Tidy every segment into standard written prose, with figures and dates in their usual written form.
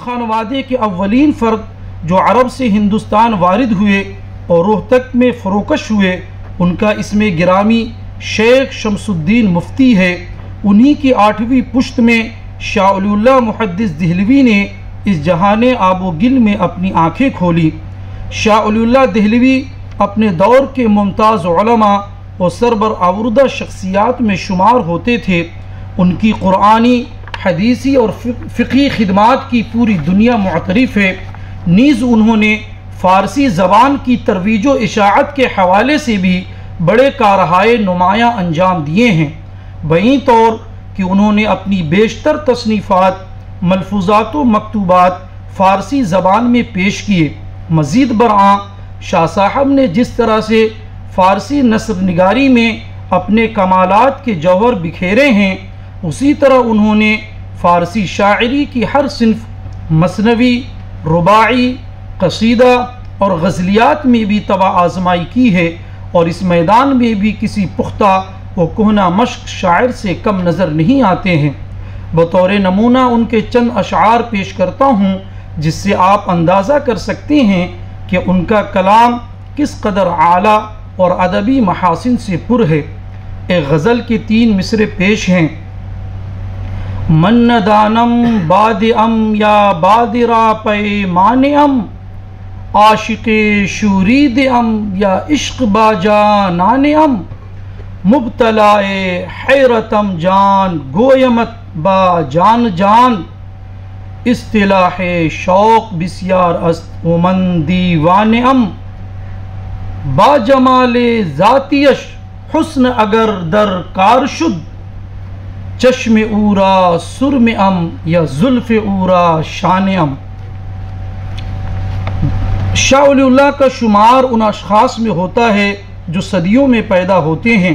खानवादे के अव्वलीन फ़र्द जो अरब से हिंदुस्तान वारिद हुए और रोहतक में फ़रोकश हुए, उनका इसमें गिरामी शेख शमसुद्दीन मुफ्ती है। उन्हीं की 8वीं पुश्त में शाह वलीउल्लाह मुहद्दिस देहलवी ने इस जहाने आबोगिल में अपनी आँखें खोली। शाह वलीउल्लाह देहलवी अपने दौर के मुमताज़ उलमा और सरबर आवरदा शख्सियात में शुमार होते थे। उनकी कुरानी, हदीसी और फ़िक़ही खिदमात की पूरी दुनिया मुअतरिफ़ है। नीज़ उन्होंने फ़ारसी ज़बान की तरवीज व इशाअत के हवाले से भी बड़े कारहाए नुमायाँ अंजाम दिए हैं। बईं तौर कि उन्होंने अपनी बेशतर तसनीफ़ात, मलफूज़ात व मकतूबात फ़ारसी ज़बान में पेश किए। मज़ीद बरआं शाह साहब ने जिस तरह से फ़ारसी नस्र निगारी में अपने कमालात के जौहर बिखेरे हैं, उसी तरह उन्होंने फ़ारसी शायरी की हर सिन्फ़ मसनवी, रुबाई, कसीदा और गज़लियात में भी तवा आज़माई की है और इस मैदान में भी किसी पुख्ता व कोहना मश्क शायर से कम नज़र नहीं आते हैं। बतौर नमूना उनके चंद अशार पेश करता हूँ, जिससे आप अंदाज़ा कर सकते हैं कि उनका कलाम किस कदर आला और अदबी महासिन से पुर है। एक गज़ल के 3 मिसरे पेश हैं। मन दानम बाद अम या बादिरा पैमान अम, आशिक़े शूरीद अम या इश्क़ बाजानान अम, मुब्तलाए हैरतम जान गोयमत बा जान जान, इस्तिलाहे शौक़ बिस्यार अस्त उमन दीवान अम, बाजमाले ज़ातियश हुस्न अगर दर कार शुद, चश्म ऊरा सुर में अम या जुल्फ़ ऊरा शान अम। शाह वलीउल्लाह का शुमार उन अशख़ास में होता है जो सदियों में पैदा होते हैं।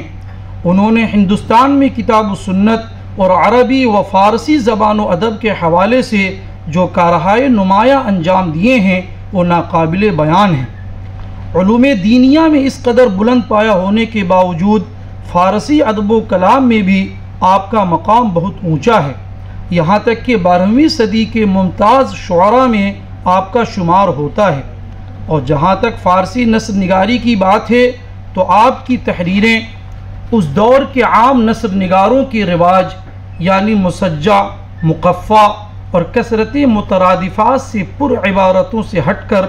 उन्होंने हिंदुस्तान में किताब सुन्नत और अरबी व फ़ारसी ज़बान व अदब के हवाले से जो कारहाए नुमायाँ अंजाम दिए हैं, वो नाकाबिल बयान हैं। उलूम दीनिया में इस कदर बुलंद पाया होने के बावजूद फ़ारसी अदब व कलाम में भी आपका मकाम बहुत ऊंचा है। यहाँ तक कि 12वीं सदी के मुमताज़ शुअरा में आपका शुमार होता है। और जहाँ तक फ़ारसी नस्र निगारी की बात है, तो आपकी तहरीरें उस दौर के आम नस्र निगारों के रिवाज यानी मुसज्जा, मुक़फ़ा और कसरत मुतरादिफ़ात से पुर इबारतों से हटकर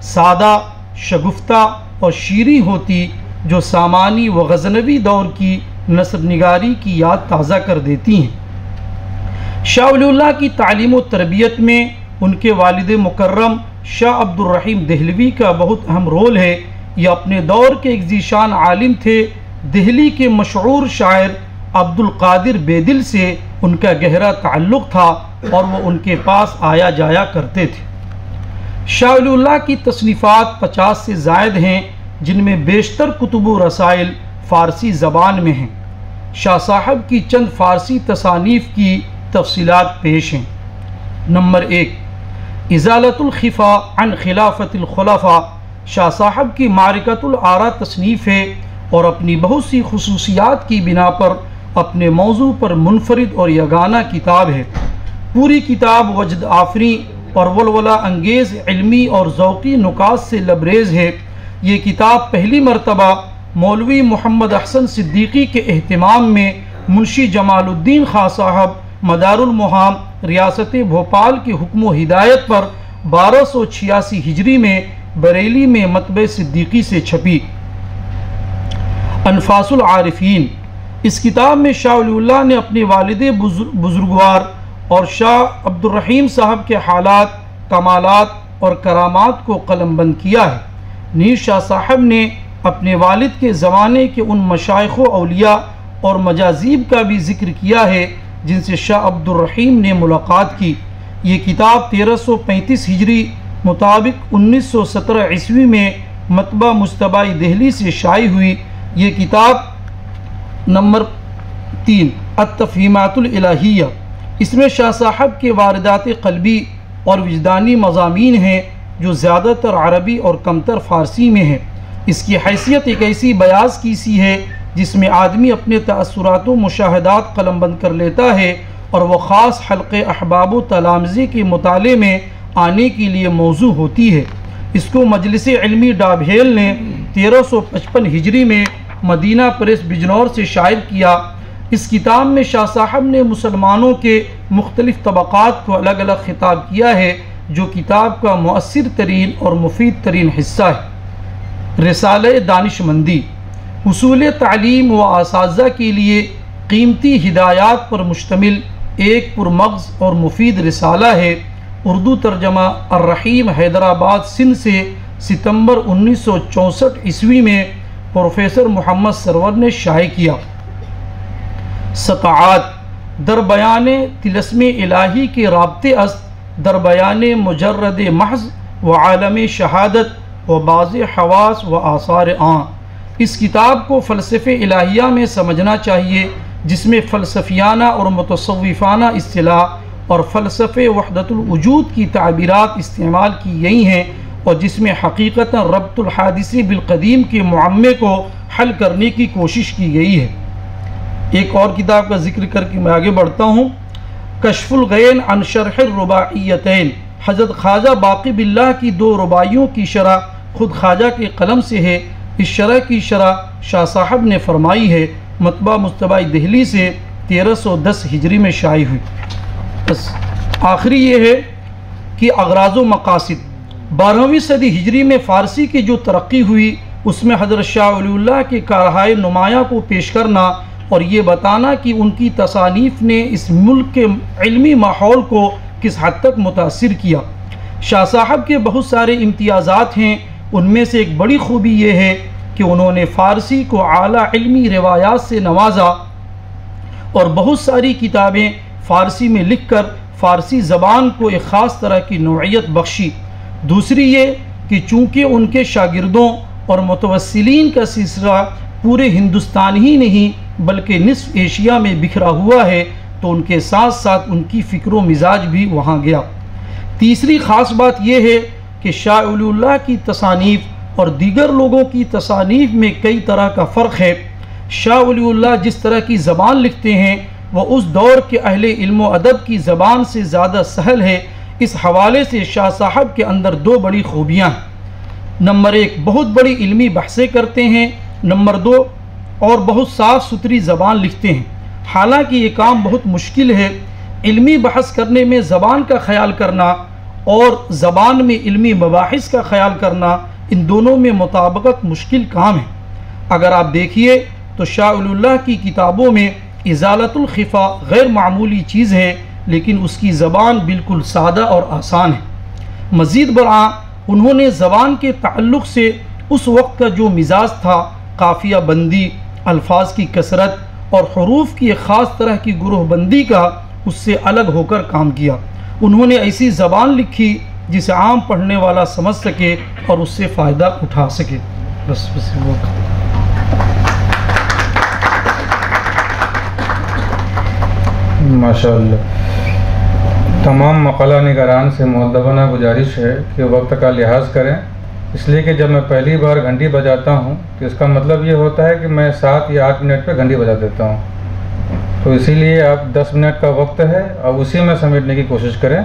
सादा, शगुफ्ता और शीरी होती, जो सामानी व गज़नवी दौर की नस्र निगारी की याद ताज़ा कर देती हैं। शाह वलीउल्लाह की तालीम व तरबियत में उनके वालिद मुकर्रम शाह अब्दुल रहीम देहलवी का बहुत अहम रोल है। यह अपने दौर के एक ज़ीशान आलिम थे। दिल्ली के मशहूर शायर अब्दुल कादिर बेदिल से उनका गहरा ताल्लुक़ था और वो उनके पास आया जाया करते थे। शाह वलीउल्लाह की तसनीफ़ात 50 से ज़ायद हैं, जिनमें बेशतर कुतुब व रसाइल फ़ारसी ज़बान में हैं। शाह साहब की चंद फ़ारसी तसानीफ़ की तफसीलात पेश हैं। नंबर 1, इज़ालतुल खिफ़ा अन खिलाफ़तिल खुलफ़ा। शाह साहब की मारिकतुल आरा तसनीफ़ है और अपनी बहुत सी खुसूसियात की बिना पर अपने मौजू पर मुनफरिद और यगाना किताब है। पूरी किताब वजद आफरी और वलवला अंगेज़ इल्मी और ज़ौक़ी नुकात से लबरेज़ है। ये किताब पहली मरतबा मौलवी मोहम्मद अहसन सिद्दीकी के एहतिमाम में मुंशी जमालुद्दीन खां साहब मदारुल मुहाम रियासत भोपाल के हुक्म हिदायत पर 1286 हिजरी में बरेली में मतबे सिद्दीकी से छपी। अनफासुल आरिफीन। इस किताब में शाह वलीउल्लाह ने अपने वालिदे बुजुर्गवार और शाह अब्दुल रहीम साहब के हालात, कमालात और करामात को कलमबंद किया है। नीर शाह साहब ने अपने वालिद के ज़माने के उन मशाइख़ व औलिया और मजाजीब का भी ज़िक्र किया है जिनसे शाह अब्दुल रहीम ने मुलाकात की। ये किताब 1335 हिजरी मुताबिक 1917 ईस्वी में मतबा मुस्तबाई दिल्ली से शाई हुई। ये किताब नंबर 3 अत-तफ़हीमातुल इलाहिया। इसमें शाह साहब के वारदात क़ल्बी और विजदानी मज़ामीन हैं जो ज़्यादातर अरबी और कमतर फ़ारसी में है। इसकी हैसियत एक ऐसी बयास की सी है जिसमें आदमी अपने तअस्सुरात व मुशाहदात कलमबंद कर लेता है और वह ख़ास हल्क़े अहबाब व तलामज़ी के मुताले में आने के लिए मौजू होती है। इसको मजलिस इल्मी डाभेल ने 1355 हिजरी में मदीना प्रेस बिजनौर से शायर किया। इस किताब में शाह साहब ने मुसलमानों के मुख्तलिफ़ तबक़ात को अलग अलग ख़िताब किया है, जो किताब का मुअस्सिर तरीन और मुफीद तरीन हिस्सा है। रिसाले दानिशमंदी उसूल तालीम व असातिज़ा के लिए कीमती हिदायत पर मुश्तमिल एक पुरमग़ज़ और मुफीद रिसाला है। उर्दू तर्जमा अर्रहीम हैदराबाद सिंध से सितंबर 1964 ईस्वी में प्रोफेसर मोहम्मद सरवर ने शाये किया। सताआत दरबयान तिलस्म इलाही के राब्ते अस्त दरबयान मुजर्रद महज़ व आलम शहादत व बाज़ हवास व आसार आं। इस किताब को फ़लसफ़े इलाहिया में समझना चाहिए, जिसमें फ़लसफ़ियाना और मुतसव्विफ़ाना इस्तिलाह और फ़लसफ़े वहदतुल वजूद की ताबीरात इस्तेमाल की गई हैं, और जिसमें हकीकतन रब्तुल हादिसी बिल क़दीम के मुअम्मे को हल करने की कोशिश की गई है। एक और किताब का जिक्र करके मैं आगे बढ़ता हूँ। कश्फुल गैन अन शरह रुबाइयतैन हज़रत ख्वाजा बाक़ी बिल्लाह की 2 रुबाइयों की शरह खुद ख्वाजा के कलम से है। इस शरह की शरह शाह साहब ने फरमाई है। मतबा मुस्तबाई दिल्ली से 1310 हिजरी में शाई हुई। बस आखिरी ये है कि अगराज़ व मकासिद 12वीं सदी हिजरी में फ़ारसी की जो तरक्की हुई, उसमें हज़रत शाह वलीउल्लाह के कारहाय नुमाया को पेश करना और ये बताना कि उनकी तसानीफ़ ने इस मुल्क के इल्मी माहौल को किस हद तक मुतासिर किया। शाह साहब के बहुत सारे इम्तियाज़ात हैं। उनमें से एक बड़ी खूबी ये है कि उन्होंने फ़ारसी को आला इल्मी रिवायात से नवाजा और बहुत सारी किताबें फ़ारसी में लिख कर फ़ारसी ज़बान को एक ख़ास तरह की नौइयत बख्शी। दूसरी ये कि चूँकि उनके शागिर्दों और मुतवस्सिलीन का सिलसिला पूरे हिंदुस्तान ही नहीं बल्कि निस्फ़ एशिया में बिखरा हुआ है, तो उनके साथ साथ उनकी फ़िक्र मिजाज भी वहाँ गया। तीसरी ख़ास बात यह है कि शाह वलीउल्लाह की तसानीफ़ और दीगर लोगों की तसानीफ़ में कई तरह का फ़र्क है। शाह वलीउल्लाह जिस तरह की ज़बान लिखते हैं वह उस दौर के अहले इल्म व अदब की ज़बान से ज़्यादा सहल है। इस हवाले से शाह साहब के अंदर 2 बड़ी खूबियाँ हैं। नंबर 1 बहुत बड़ी इल्मी बहसें करते हैं। नंबर 2 और बहुत साफ़ सुथरी ज़बान लिखते हैं। हालांकि ये काम बहुत मुश्किल है। इल्मी बहस करने में ज़बान का ख्याल करना और ज़बान में इल्मी मबाहिस का ख्याल करना, इन दोनों में मुताबकत मुश्किल काम है। अगर आप देखिए तो शाह वलीउल्लाह की किताबों में इज़ालतुल खिफ़ा गैर मामूली चीज़ है, लेकिन उसकी ज़बान बिल्कुल सादा और आसान है। मज़ीद बरआ उन्होंने ज़बान के ताल्लुक़ से उस वक्त का जो मिजाज था, काफ़िया बंदी, अल्फाज की कसरत और हरूफ की एक ख़ास तरह की गुरूहबंदी का, उससे अलग होकर काम किया। उन्होंने ऐसी ज़बान लिखी जिसे आम पढ़ने वाला समझ सके और उससे फ़ायदा उठा सके। बस वो माशाअल्लाह। तमाम मक़ाला निगरान से मुअद्दबाना गुजारिश है कि वक्त का लिहाज करें, इसलिए कि जब मैं पहली बार घंटी बजाता हूँ तो इसका मतलब ये होता है कि मैं 7 या 8 मिनट पे घंटी बजा देता हूँ। तो इसीलिए अब 10 मिनट का वक्त है और उसी में समेटने की कोशिश करें।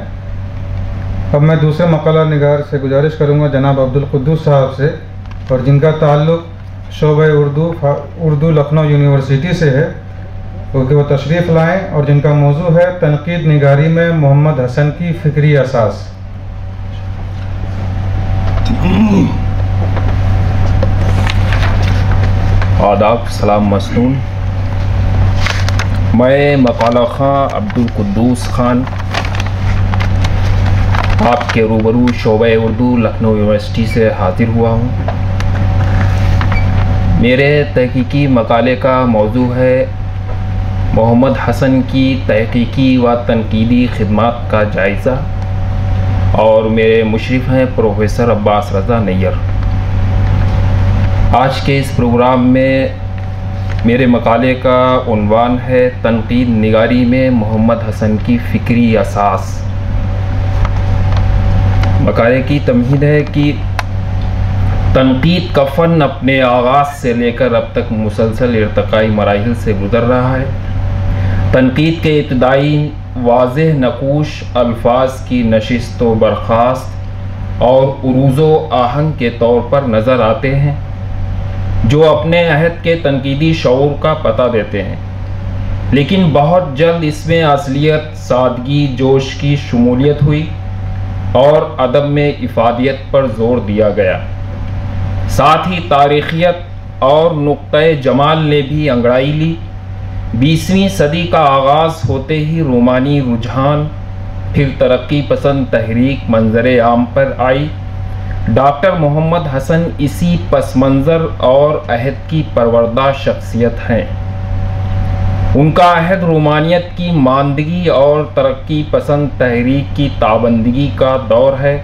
अब मैं दूसरे मक़ाला निगार से गुजारिश करूँगा जनाब अब्दुल कुद्दूस साहब से, और जिनका ताल्लुक़ शोबे उर्दू लखनऊ यूनिवर्सिटी से है, क्योंकि वो तशरीफ़ लाएँ और जिनका मौजू है तनक़ीद निगारी में मोहम्मद हसन की फ़िक्री असास। आदाब, सलाम मसनून। मैं मक़ाला ख़ां अब्दुल कुद्दूस ख़ान आपके रूबरू शोबे उर्दू लखनऊ यूनिवर्सिटी से हाज़िर हुआ हूँ। मेरे तहक़ीक़ी मक़ाले का मौजू है मोहम्मद हसन की तहक़ीक़ी व तनक़ीदी ख़िदमात का जायज़ा, और मेरे मुशरिफ़ हैं प्रोफेसर अब्बास रज़ा नैयर। आज के इस प्रोग्राम में मेरे मक़ाले का उन्वान है तनक़ीद निगारी में मोहम्मद हसन की फ़िक्री असास। मक़ाले की तमहीद है कि तनक़ीद का फ़न अपने आगाज़ से लेकर अब तक मुसलसल इर्तिक़ाई मराहिल से गुज़र रहा है। तनकीद के इब्तदाई वाज़ेह नकूश अल्फाज की नशिस्त व बर्खास्त और उरूज़ो आहंग के तौर पर नज़र आते हैं, जो अपने अहद के तनकीदी शऊर का पता देते हैं, लेकिन बहुत जल्द इसमें असलियत, सादगी, जोश की शमूलियत हुई और अदब में इफ़ादियत पर ज़ोर दिया गया। साथ ही तारीख़ियत और नुक्ते जमाल ने भी अंगड़ाई ली। 20वीं सदी का आगाज़ होते ही रोमानी रुझान, फिर तरक्की पसंद तहरीक मंजर आम पर आई। डॉक्टर मोहम्मद हसन इसी पस मंज़र और अहद की परवरदा शख्सियत हैं। उनका अहद रोमानियत की मानदगी और तरक्की पसंद तहरीक की ताबंदगी का दौर है।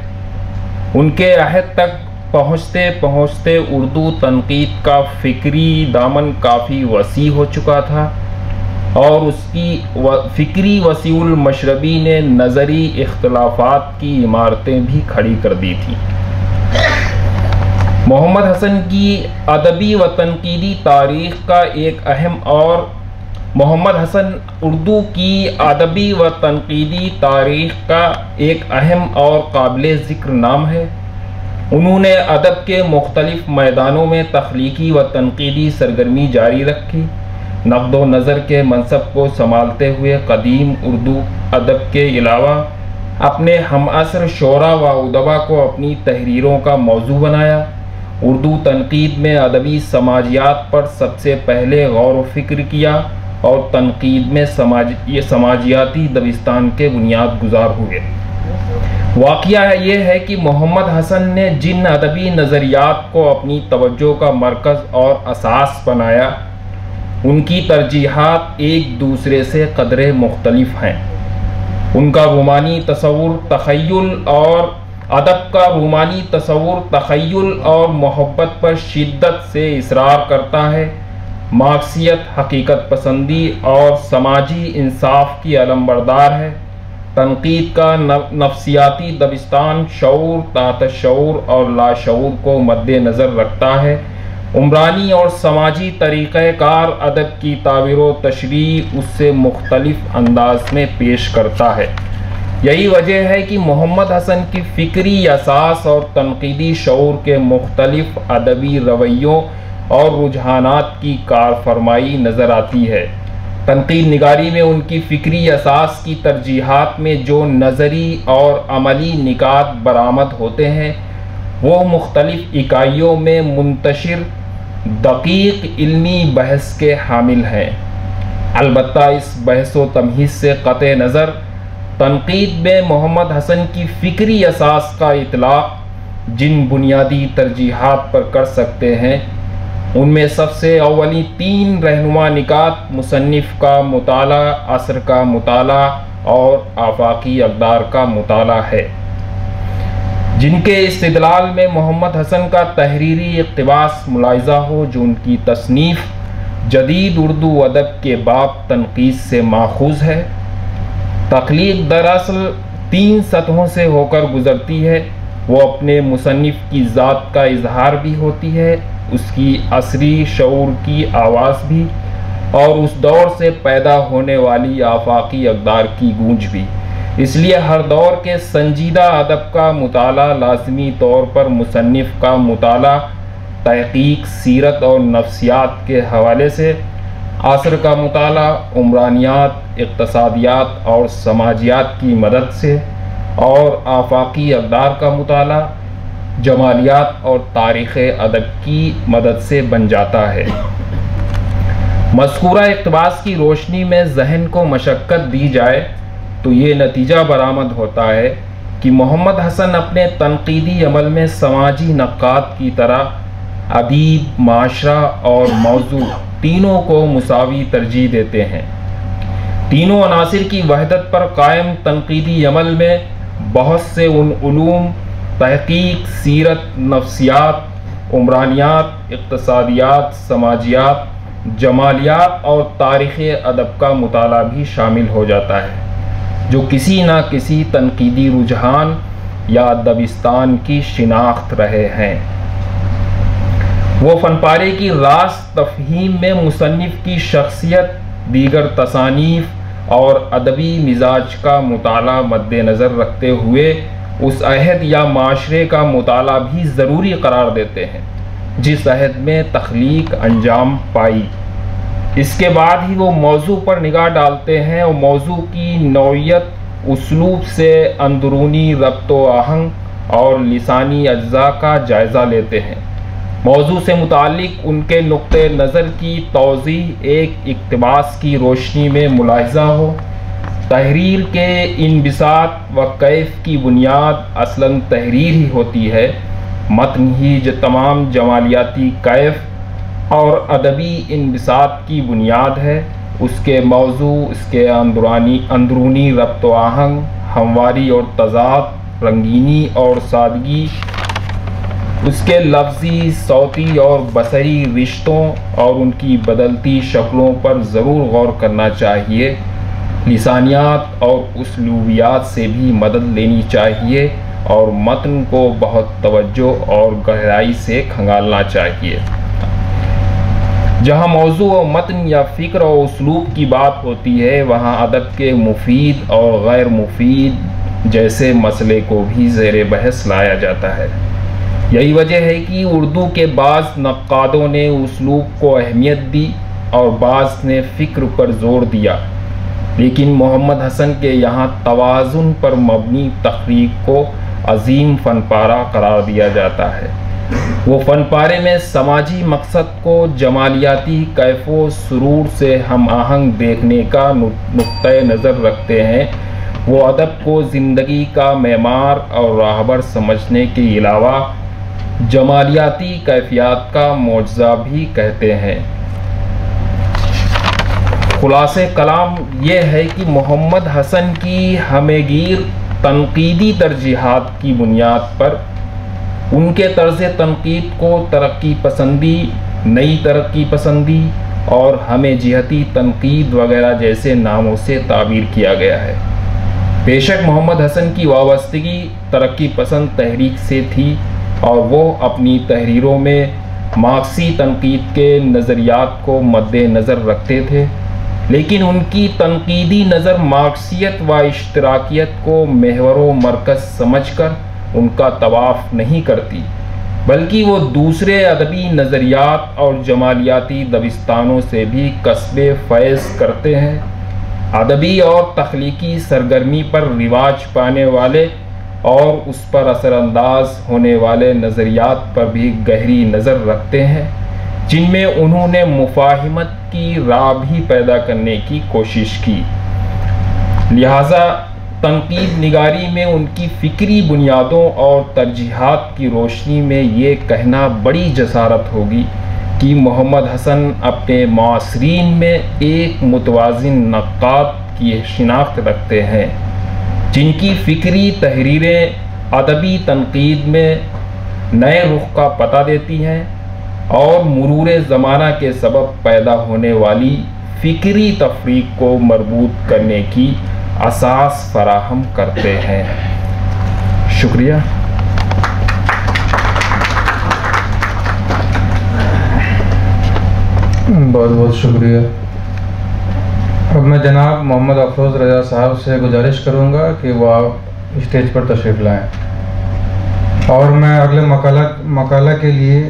उनके अहद तक पहुँचते पहुँचते उर्दू तनकीद का फ़िक्री दामन काफ़ी वसी हो चुका था और उसकी फ़िक्री वसीउल मशरबी ने नज़री इख्तलाफात की इमारतें भी खड़ी कर दी थी। मोहम्मद हसन की अदबी व तनकीदी तारीख़ का एक अहम और मोहम्मद हसन उर्दू की अदबी व तनकीदी तारीख़ का एक अहम और काबिल ज़िक्र नाम है। उन्होंने अदब के मुख्तलिफ़ मैदानों में तख्लीकी व तनकीदी सरगर्मी जारी रखी। नक़्द व नज़र के मनसब को संभालते हुए कदीम उर्दू अदब के अलावा अपने हमअसर शोरा व उदबा को अपनी तहरीरों का मौजू बनाया। उर्दू तनकीद में अदबी समाजियात पर सबसे पहले गौर व फ़िक्र किया और तनकीद में समाजियाती दबिस्तान के बुनियाद गुजार हुए। वाक़या ये है कि मोहम्मद हसन ने जिन अदबी नज़रियात को अपनी तवज्जो का मरकज़ और असास बनाया, उनकी तरजीहात एक दूसरे से कदरे मुख्तलिफ हैं। उनका रूमानी तसव्वुर तख़य्युल और अदब का रूमानी तसव्वुर तख़य्युल और मोहब्बत पर शिद्दत से इसरार करता है। मार्क्सियत हकीकत पसंदी और समाजी इंसाफ की अलमबरदार है। तनकीद का नफ्सियाती दबिस्तान शऊर, तातशऊर और लाशऊर को मद्देनज़र रखता है। उमरानी और समाजी तरीक़ेकार अदब की ताबीर व तशरीह उससे मुख्तलिफ अंदाज में पेश करता है। यही वजह है कि मोहम्मद हसन की फ़िक्री असास और तनकीदी शऊर के मुख्तलिफ अदबी रवैयों और रुझानात की कारफरमाई नज़र आती है। तनकीद निगारी में उनकी फ़िक्री असास की तरजीहात में जो नज़री और अमली निकात बरामद होते हैं, वो मुख्तलिफ इकाइयों में मुंतशिर दकीक इल्मी बहस के हामिल हैं। अलबत्ता इस बहस व तमहीज़ से क़त्ए नज़र तनकीद में मोहम्मद हसन की फ़िक्री असास का इतलाक़ जिन बुनियादी तरजीहात पर कर सकते हैं, उनमें सबसे अव्वली 3 रहनुमा निकात मुसन्निफ़ का मुताला, असर का मुताला और आफाकी अक़दार का मुताला है, जिनके इस्तिदलाल में मोहम्मद हसन का तहरीरी इक़्तिबास मुलाहिज़ा हो, जो उनकी तसनीफ़ जदीद उर्दू अदब के बाब तनकीद से माखूज़ है। तख्लीक़ दरअसल 3 सतहों से होकर गुज़रती है। वो अपने मुसन्निफ़ की ज़ात का इजहार भी होती है, उसकी असरी शऊर की आवाज़ भी, और उस दौर से पैदा होने वाली आफाकी अक़दार की गूंज भी। इसलिए हर दौर के संजीदा अदब का मुताला लाज़मी तौर पर मुसन्निफ़ का मुताला, तहक़ीक़, सीरत और नफ्सियात के हवाले से, असर का मुताला उमरानियात, इक़्तिसादियात और समाजियात की मदद से, और आफाकी अक़दार का मुताला जमालियात और तारीख़ अदब की मदद से बन जाता है। मज़कूरा इक़्तिबास की रोशनी में ज़हन को मशक्क़त दी जाए तो ये नतीजा बरामद होता है कि मोहम्मद हसन अपने तनकीदी अमल में समाजी नक़ात की तरह अदीब, माशरा और मौजू तीनों को मुसावी तरजीह देते हैं। तीनों अनासिर की वहदत पर कायम तनकीदी अमल में बहुत से उन उलूम तहक़ीक़, सीरत, नफ्सियात, उमरानियात, इक़्तिसादियात, समाजियात, जमालियात और तारीख़ अदब का मुताला भी शामिल हो जाता है, जो किसी न किसी तनकीदी रुझान या दबिस्तान की शिनाख्त रहे हैं। वो फनपारे की रास तफ़हीम में मुसन्निफ़ की शख्सियत, दीगर तसानीफ़ और अदबी मिजाज का मुताला मद्देनज़र रखते हुए उस अहद या माशरे का मुताला भी ज़रूरी करार देते हैं जिस अहद में तख्लीक अंजाम पाई। इसके बाद ही वो मौजू पर निगाह डालते हैं और मौजू की नौइयत, उसलूब से अंदरूनी रब्त व आहंग और लिसानी अज्जा का जायज़ा लेते हैं। मौजू से मुतालिक उनके नुक्ते नज़र की तौज़ीह एक इक़्तिबास की रोशनी में मुलाहिज़ा हो। तहरीर के इनबिसात व कैफ की बुनियाद असलन तहरीर ही होती है। मतन ही जो तमाम जमालियाती कैफ और अदबी इनबिसात की बुनियाद है। उसके मौजू, इसके अंदरूनी रब्त व आहंग, हमवारी और तज़ाद, रंगीनी और सादगी, उसके लफ्ज़ी, सौती और बसरी रिश्तों और उनकी बदलती शक्लों पर ज़रूर गौर करना चाहिए। लिसानियात और उसलूबियात से भी मदद लेनी चाहिए और मतन को बहुत तवज्जो और गहराई से खंगालना चाहिए। जहाँ मौजू और मतन या फ़िक्र और उसलूब की बात होती है वहाँ अदब के मुफीद और गैर मुफीद जैसे मसले को भी ज़ेर बहस लाया जाता है। यही वजह है कि उर्दू के बाज़ नक्कादों ने उसलूब को अहमियत दी और बाज़ ने फ़िक्र पर ज़ोर दिया, लेकिन मोहम्मद हसन के यहाँ तवाज़ुन पर मबनी तहरीक को अजीम फ़नपारा करार दिया जाता है। वो फ़नपारे में समाजी मकसद को जमालियाती कैफ़ो सुरूर से हम आहंग देखने का नुक्ते नज़र रखते हैं। वो अदब को ज़िंदगी का मेमार और राहबर समझने के अलावा जमालियाती कैफियत का मौजज़ा भी कहते हैं। खुलासे कलाम ये है कि मोहम्मद हसन की हमेगीर तनकीदी तरजीहात की बुनियाद पर उनके तर्ज़ तनकीद को तरक्की पसंदी, नई तरक्की पसंदी और हमें जिहती तनकीद वगैरह जैसे नामों से ताबीर किया गया है। बेशक मोहम्मद हसन की वाबस्तगी तरक्की पसंद तहरीक से थी और वो अपनी तहरीरों में मार्क्सी तनकीद के नज़रियात को मद्देनज़र रखते थे, लेकिन उनकी तनकीदी नज़र मार्क्सियत व इश्तराकियत को महवर व मरकज़ समझकर उनका तवाफ़ नहीं करती, बल्कि वो दूसरे अदबी नज़रियात और जमालियाती दबिस्तानों से भी कस्बे फैज़ करते हैं। अदबी और तख्लीकी सरगर्मी पर रिवाज पाने वाले और उस पर असरअंदाज होने वाले नज़रियात पर भी गहरी नज़र रखते हैं, जिनमें उन्होंने मुफाहिमत की राह भी पैदा करने की कोशिश की। लिहाजा तनकीद निगारी में उनकी फ़िक्री बुनियादों और तरजीहात की रोशनी में ये कहना बड़ी जसारत होगी कि मोहम्मद हसन अपने मासरीन में एक मुतवाज़िन नक्काद की शिनाख्त रखते हैं, जिनकी फ़िक्री तहरीरें अदबी तनकीद में नए रुख का पता देती हैं और मुरूर ज़माना के सबब पैदा होने वाली फ़िक्री तफरीक को मरबूत करने की असास फराहम करते हैं। शुक्रिया। बहुत बहुत शुक्रिया। अब मैं जनाब मोहम्मद अफरोज़ रज़ा साहब से गुजारिश करूंगा कि वो आप स्टेज पर तशरीफ़ लाएं और मैं अगले मकाला के लिए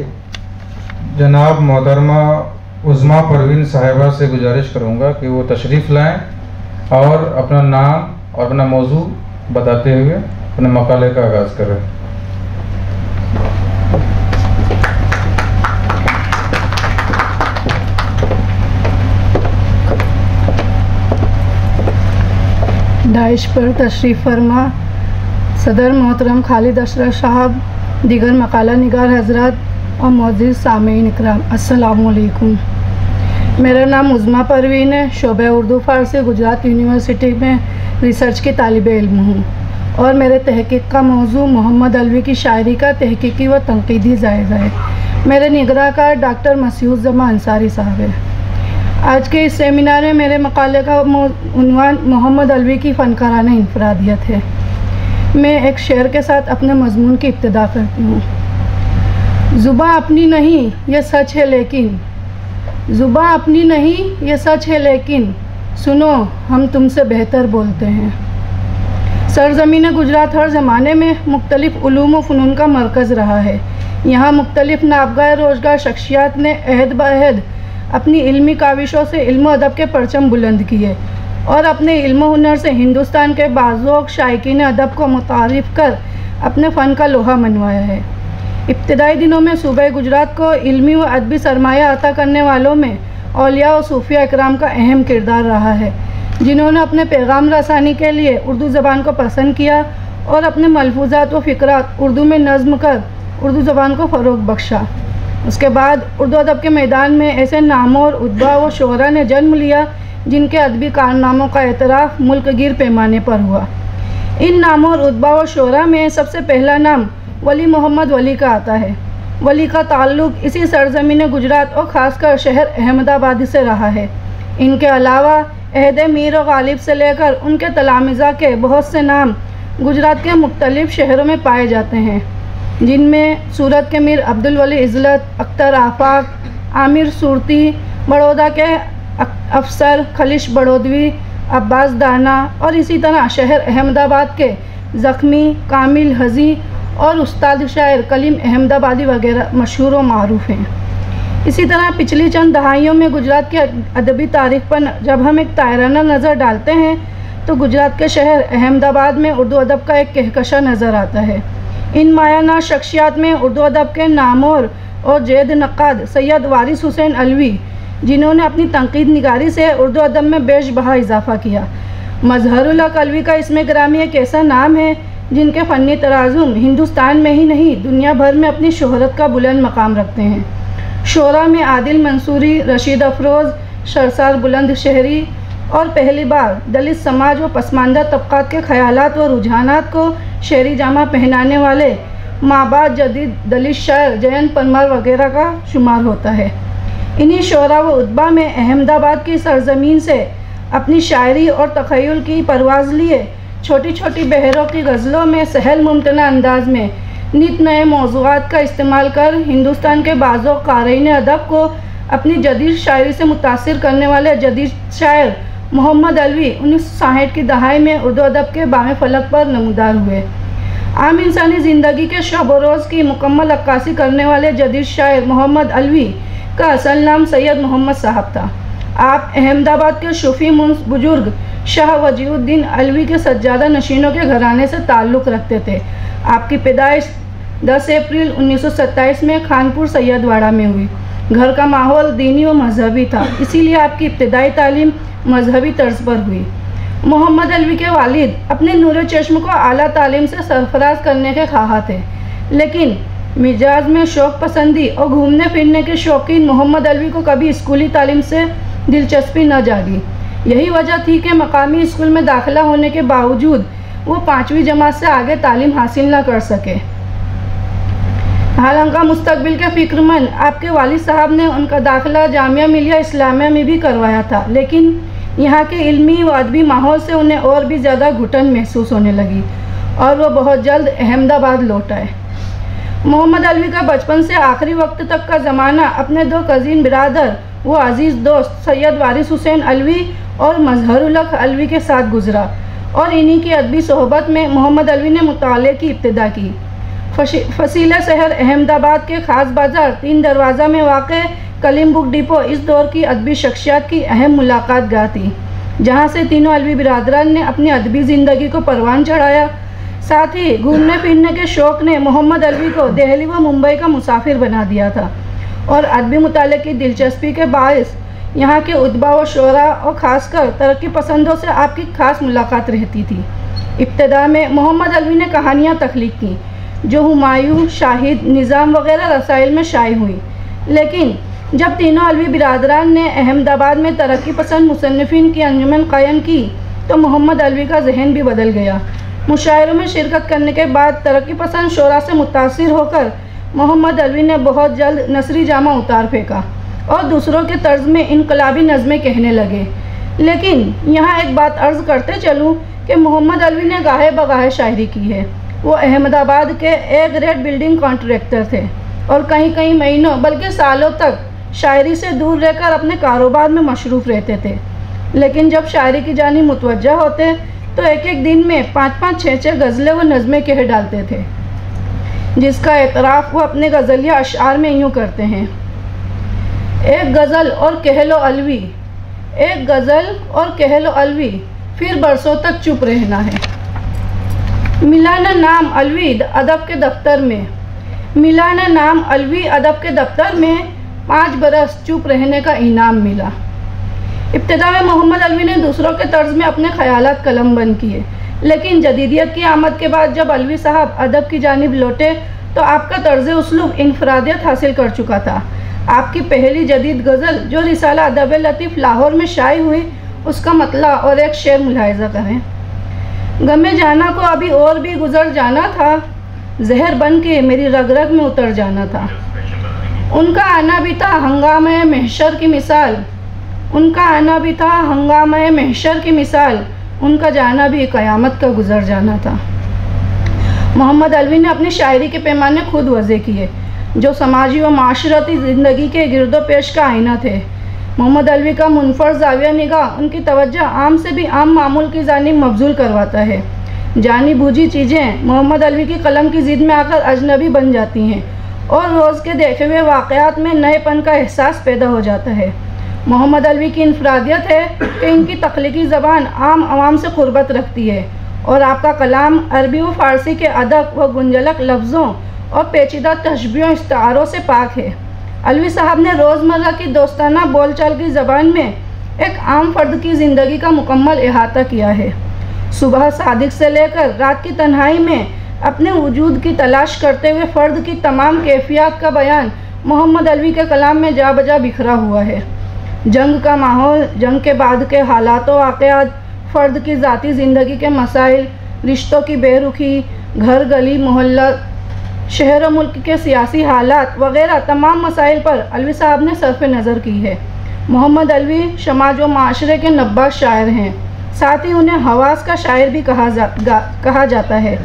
जनाब मोहतरमा उज़्मा परवीन साहिबा से गुजारिश करूंगा कि वो तशरीफ़ लाएं और अपना नाम और अपना मौजू बताते हुए अपने मकाले का आगाज़ करें। दाइश पर तशरीफ़ फरमा सदर मोहतरम खालिद अशरफ साहब, दीगर मकाला निगार हजरात और मौजूद सामीन इकराम, अस्सलामु अलैकुम। मेरा नाम उज़्मा परवीन है। शोबे उर्दू फ़ारसी गुजरात यूनिवर्सिटी में रिसर्च की तालिब इल्म हूँ और मेरे तहक़ीक़ का मौजू मोहम्मद अलवी की शायरी का तहक़ीक़ी व तनक़ीदी जायज़ा है। मेरे निगराकार डॉक्टर मसीहुज़्ज़मा अंसारी साहब है। आज के इस सेमिनार में मेरे मकाले का उन्वान मोहम्मद अलवी की फ़नकाराना इनफ़रादियत है। मैं एक शेर के साथ अपने मज़मून की इब्तिदा करती हूँ। ज़ुबां अपनी नहीं ये सच है लेकिन, ज़ुबां अपनी नहीं ये सच है लेकिन, सुनो हम तुमसे बेहतर बोलते हैं। सरज़मीन गुजरात हर ज़माने में मुख्तलिफ़ उलूम व फ़नून का मरकज़ रहा है। यहाँ मुख्तलिफ़ नाबगाह रोज़गार शख्सियात ने अहद बअहद अपनी इल्मी काविशों से इल्म अदब के परचम बुलंद किए और अपने इल्म हुनर से हिंदुस्तान के बाज़ोक़ शायकीन अदब को मुतारिफ़ कर अपने फ़न का लोहा मनवाया है। इब्तिदाई दिनों में सूबे गुजरात को इल्मी व अदबी सरमाया अता करने वालों में औलिया व सूफिया इकराम का अहम किरदार रहा है, जिन्होंने अपने पैगाम रसानी के लिए उर्दू ज़बान को पसंद किया और अपने मलफूज़ात व फ़िक्रात उर्दू में नज़्म कर उर्दू ज़बान को फ़रोग़ बख्शा। उसके बाद उर्दू अदब के मैदान में ऐसे नामों और उद्बा व शोरा ने जन्म लिया जिनके अदबी कारनामों का एतराफ़ मुल्क गिर पैमाने पर हुआ। इन नामों और उद्बा व शोरा में सबसे पहला नाम वली मोहम्मद वली का आता है। वली का ताल्लुक़ इसी सरज़मीन गुजरात और ख़ासकर शहर अहमदाबाद से रहा है। इनके अलावा अहद मीर व गालिब से लेकर उनके तलामिज़ा के बहुत से नाम गुजरात के मुख्तलिफ़ शहरों में पाए जाते हैं, जिनमें सूरत के मीर अब्दुल वली इज़्ज़त, अख्तर आफाक, आमिर सूरती, बड़ौदा के अफसर खलिश बड़ोदवी, अब्बास दाना और इसी तरह शहर अहमदाबाद के ज़ख्मी, कामिल हज़ी और उस्ताद शायर कलीम अहमदाबादी वगैरह मशहूर व मारूफ़ हैं। इसी तरह पिछली चंद दहाइयों में गुजरात की अदबी तारीख़ पर जब हम एक तायराना नज़र डालते हैं तो गुजरात के शहर अहमदाबाद में उर्दू अदब का एक कहकशा नज़र आता है। इन मायाना शख्सियात में उर्दू अदब के नामोर और जैद नक़ाद सैयद वारिस हुसैन अलवी, जिन्होंने अपनी तनकीद निगारी से उर्दू अदब में बेशबहा इजाफ़ा किया। मज़हरुल हक़ अलवी का इसमें ग्रामी एक ऐसा नाम है जिनके फ़नी तराजुम हिंदुस्तान में ही नहीं दुनिया भर में अपनी शोहरत का बुलंद मकाम रखते हैं। शोरा में आदिल मंसूरी, रशीद अफरोज़, शरसार बुलंद शहरी और पहली बार दलित समाज व पसमानदा तबक़ात के ख़यालात व रुझानात को शेरी जामा पहनाने वाले माबाद जदीद दलित शायर जयंत परमार वगैरह का शुमार होता है। इन्हीं शोरा व उद्बा में अहमदाबाद की सरज़मीन से अपनी शायरी और तख़य्युल की परवाज़ लिए छोटी छोटी बहरों की गज़लों में सहल मुमतना अंदाज में नित नए मौज़ूआत का इस्तेमाल कर हिंदुस्तान के बाज़ों क़ारीन अदब को अपनी जदीद शायरी से मुतासिर करने वाले जदीद शायर मोहम्मद अलवी 1960 की दहाई में उर्दू अदब के बामे फलक पर नमूदार हुए। आम इंसानी ज़िंदगी के शब व रोज़ की मुकम्मल अक्कासी करने वाले जदीद शायर मोहम्मद अलवी का असल नाम सैयद मोहम्मद साहब था। आप अहमदाबाद के शूफ़ी बुजुर्ग शाह वजीउद्दीन अलवी के सज्जादा नशीनों के घराने से ताल्लुक़ रखते थे। आपकी पैदाइश 10 अप्रैल 1927 में खानपुर सैयदवाड़ा में हुई। घर का माहौल दीनी व मजहबी था, इसीलिए आपकी इब्तिदाई तालीम मजहबी तर्ज पर हुई। मोहम्मद अलवी के वालिद अपने नूर चश्म को आला तालीम से सरफराज करने के ख्वाह थे, लेकिन मिजाज में शौक़ पसंदी और घूमने फिरने के शौकीन मोहम्मद अलवी को कभी स्कूली तालीम से दिलचस्पी न जागी। यही वजह थी कि मकामी स्कूल में दाखिला होने के बावजूद वो 5वीं जमात से आगे तालीम हासिल न कर सके। हालांकि मुस्तकबिल के फ़िक्रमंद आपके वालिद साहब ने उनका दाखिला जामिया मिलिया इस्लामिया में भी करवाया था, लेकिन यहाँ के इल्मी व अदबी माहौल से उन्हें और भी ज़्यादा घुटन महसूस होने लगी और वह बहुत जल्द अहमदाबाद लौट आए। मोहम्मद अलवी का बचपन से आखिरी वक्त तक का ज़माना अपने दो कज़ीन बिरादर व अज़ीज़ दोस्त सैयद वारिस हुसैन अलवी और मज़हरुल हक़ अलवी के साथ गुजरा और इन्हीं की अदबी सोहबत में मोहम्मद अलवी ने मुताले की इब्तिदा की। फसीला शहर अहमदाबाद के ख़ास बाज़ार 3 दरवाज़ा में वाक़े कलीम बुक डिपो इस दौर की अदबी शख्सियात की अहम मुलाकात गाह थी, जहाँ से तीनों अलवी बिरादरान ने अपनी अदबी ज़िंदगी को परवान चढ़ाया। साथ ही घूमने फिरने के शौक़ ने मोहम्मद अलवी को दिल्ली व मुंबई का मुसाफिर बना दिया था और अदबी मुताले की दिलचस्पी के बायस यहाँ के उद्बा व शोरा और ख़ासकर तरक्की पसंदों से आपकी ख़ास मुलाकात रहती थी। इब्तिदा में मोहम्मद अलवी ने कहानियाँ तख्लीक़ की जो हुमायूं, शाहिद, निज़ाम वगैरह रसाइल में शाये हुई, लेकिन जब तीनों अलवी बिरादरान ने अहमदाबाद में तरक्की पसंद मुसन्निफ़ीन की अंजुमन कायम की तो मोहम्मद अलवी का जहन भी बदल गया। मुशायरों में शिरकत करने के बाद तरक्की पसंद शोरा से मुतासिर होकर मोहम्मद अलवी ने बहुत जल्द नसरी जामा उतार फेंका और दूसरों के तर्ज में इनकलाबी नज़में कहने लगे। लेकिन यहाँ एक बात अर्ज़ करते चलूँ कि मोहम्मद अलवी ने गाहे बगाहे शायरी की है। वो अहमदाबाद के ए ग्रेड बिल्डिंग कॉन्ट्रैक्टर थे और कहीं कहीं महीनों बल्कि सालों तक शायरी से दूर रहकर अपने कारोबार में मशरूफ़ रहते थे। लेकिन जब शायरी की जानी मुतवज्जा होते तो एक एक दिन में 5-5, 6-6 गज़लें व नज़में कह डालते थे, जिसका एतराफ़ वो अपने गज़लिया अशआर में यूँ करते हैं। एक गज़ल और कह लो अलवी, एक गज़ल और कह लो अलवी, फिर बरसों तक चुप रहना है। मिला ना नाम अलवी अदब के दफ्तर में, मिला ना नाम अलवी अदब के दफ्तर में, 5 बरस चुप रहने का इनाम मिला। इब्तिदा में मोहम्मद अलवी ने दूसरों के तर्ज में अपने ख़यालात कलमबंद किए, लेकिन जदीदियत की आमद के बाद जब अलवी साहब अदब की जानिब लौटे तो आपका तर्ज उस्लूब इनफरादियत हासिल कर चुका था। आपकी पहली जदीद गज़ल जो रिसाला अदब लतीफ़ लाहौर में शाये हुई, उसका मतला और एक शेर मुलाहिज़ा करें। गमे जाना को अभी और भी गुजर जाना था, जहर बन के मेरी रग रग में उतर जाना था। उनका आना भी था हंगामे महशर की मिसाल, उनका आना भी था हंगामे महशर की मिसाल, उनका जाना भी क़यामत का गुजर जाना था। मोहम्मद अलवी ने अपनी शायरी के पैमाने खुद वज़े किए, जो समाजी व माशरती ज़िंदगी के गिरदो पेश का आईना थे। मोहम्मद अलवी का मुनफरद ज़ाविया निगाह उनकी तवज्जो आम से भी आम मामूल की जानिब मबजूल करवाता है। जानी बूझी चीज़ें मोहम्मद अलवी की कलम की ज़िद में आकर अजनबी बन जाती हैं और रोज़ के देखे हुए वाक़यात में नएपन का एहसास पैदा हो जाता है। मोहम्मद अलवी की इनफरादियत है कि इनकी तख्लीकी ज़बान आम आवाम से क़ुर्बत रखती है और आपका कलाम अरबी व फ़ारसी के अदब व गुंजलक लफ्ज़ों और पेचीदा तशबीहों इस्तारों से पाक है। अलवी साहब ने रोज़मर्रा की दोस्ताना बोलचाल की ज़बान में एक आम फ़र्द की ज़िंदगी का मुकम्मल अहाता किया है। सुबह सादिक से लेकर रात की तन्हाई में अपने वजूद की तलाश करते हुए फ़र्द की तमाम कैफियत का बयान मोहम्मद अलवी के कलाम में जा बजा बिखरा हुआ है। जंग का माहौल, जंग के बाद के हालात व वाक़यात, फ़र्द की ज़ाती ज़िंदगी के मसाइल, रिश्तों की बेरुखी, घर गली मोहल्ला, शहर व मुल्क के सियासी हालात वग़ैरह तमाम मसाइल पर अलवी साहब ने सरफ़ नज़र की है। मोहम्मद अलवी समाज व माशरे के नब्बाज शायर हैं, साथ ही उन्हें हवास का शायर भी कहा जाता है।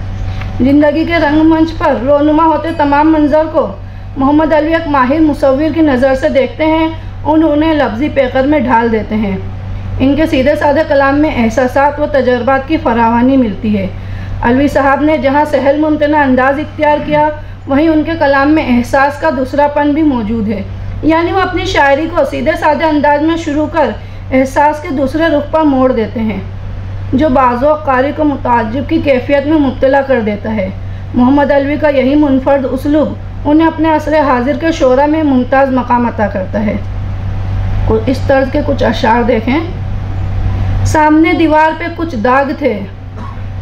ज़िंदगी के रंगमंच पर रोनुमा होते तमाम मंजर को मोहम्मद अलवी एक माहिर मुसव्विर की नज़र से देखते हैं, उन्हें लफ्ज़ी पेकर में ढाल देते हैं। इनके सीधे साधे कलाम में एहसासात व तजर्बात की फरावानी मिलती है। अलवी साहब ने जहाँ सहल मुमतना अंदाज़ इख्तियार किया, वहीं उनके कलाम में एहसास का दूसरापन भी मौजूद है। यानी वो अपनी शायरी को सीधे साधे अंदाज में शुरू कर एहसास के दूसरे रुख पर मोड़ देते हैं, जो बाज़ो कारी को मुताज्जिब की कैफियत में मुब्तला कर देता है। मोहम्मद अलवी का यही मुनफरद उसलूब उन्हें अपने असर हाजिर के शोरा में मुमताज़ मकाम अता करता है। इस तर्ज के कुछ अशार देखें। सामने दीवार पे कुछ दाग थे,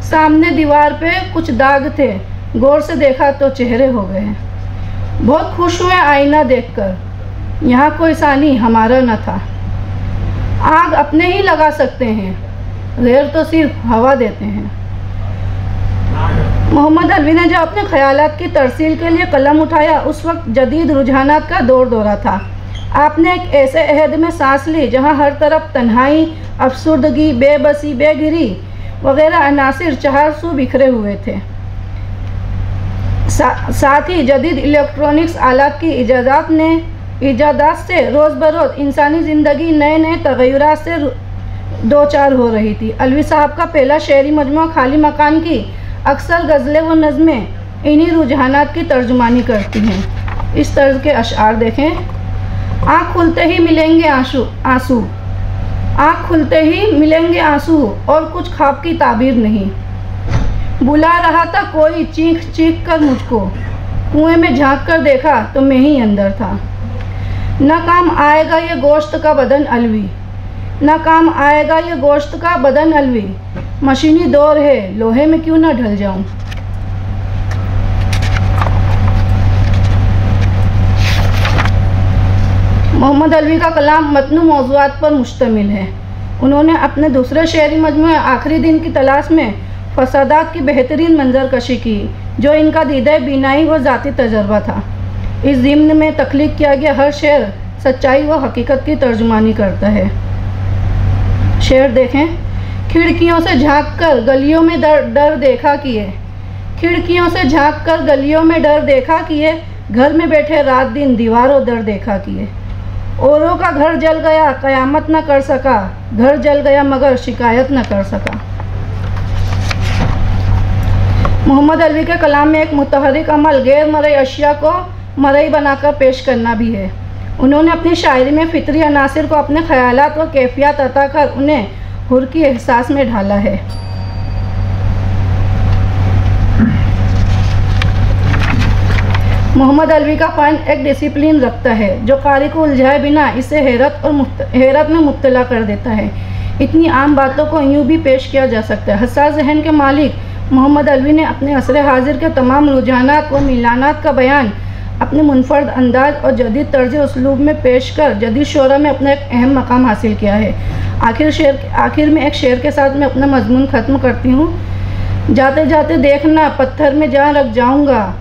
सामने दीवार पे कुछ दाग थे, गौर से देखा तो चेहरे हो गए। बहुत खुश हुए आईना देखकर, यहाँ कोई सानी हमारा न था। आग अपने ही लगा सकते हैं, गैर तो सिर्फ हवा देते हैं। मोहम्मद अलवी ने जब अपने ख्यालात की तरसील के लिए कलम उठाया, उस वक्त जदीद रुझानात का दौरा था। आपने एक ऐसे अहद में सांस ली जहाँ हर तरफ तन्हाई, अफसुर्दगी, बेबसी, बेगिरी वगैरह अनासिर चारसू बिखरे हुए थे। साथ ही जदीद इलेक्ट्रॉनिक्स आलात की इजादात से रोज़ बरोज़ इंसानी ज़िंदगी नए नए तग़य्युरात से दो चार हो रही थी। अलवी साहब का पहला शेरी मजमूआ खाली मकान की अक्सर गज़लें व नज़में इन्हीं रुझानात की तर्जुमानी करती हैं। इस तर्ज के अशआर देखें। आँख खुलते ही मिलेंगे आंसू, आँख खुलते ही मिलेंगे आंसू, और कुछ ख्वाब की ताबीर नहीं। बुला रहा था कोई चीख चीख कर मुझको, कुएं में झांक कर देखा तो मैं ही अंदर था। न काम आएगा ये गोश्त का बदन अलवी, न काम आएगा ये गोश्त का बदन अलवी, मशीनी दौर है लोहे में क्यों न ढल जाऊं। मोहम्मद अलवी का कलाम मतनू मौज़ूआत पर मुश्तमिल है। उन्होंने अपने दूसरे शेरी मजमूए आखिरी दिन की तलाश में फसादात की बेहतरीन मंजरकशी की, जो इनका दीदा बीनाई व ज़ाती तजर्बा था। इस ज़िम्न में तख्लीक किया गया हर शेर सच्चाई व हकीकत की तर्जुमानी करता है। शेर देखें। खिड़कियों से झाँक कर गलियों में डर देखा किए, खिड़कियों से झाँक कर गलियों में डर देखा किए, घर में बैठे रात दिन दीवारों दर देखा किए। औरों का घर जल गया, क़यामत न कर सका, घर जल गया मगर शिकायत न कर सका। मोहम्मद अलवी के कलाम में एक मुतहर्रिक अमल गैर मरई अशिया को मरई बनाकर पेश करना भी है। उन्होंने अपनी शायरी में फितरी अनासिर को अपने ख़यालात व कैफियत अता कर उन्हें हुर की एहसास में ढाला है। मोहम्मद अलवी का फ़न एक डिसिप्लिन रखता है जो कारी को उलझाए बिना इसे हैरत में मुब्तला कर देता है। इतनी आम बातों को यूँ भी पेश किया जा सकता है। हसास ज़हन के मालिक मोहम्मद अलवी ने अपने असर हाजिर के तमाम रुझानात व मिलानात का बयान अपने मुनफर्द अंदाज और जदीद तर्ज उसलूब में पेश कर जदीद शोरा में अपना एक अहम मकाम हासिल किया है। आखिर में एक शेर के साथ मैं अपना मजमून ख़त्म करती हूँ। जाते जाते देखना पत्थर में जहाँ रख जाऊँगा,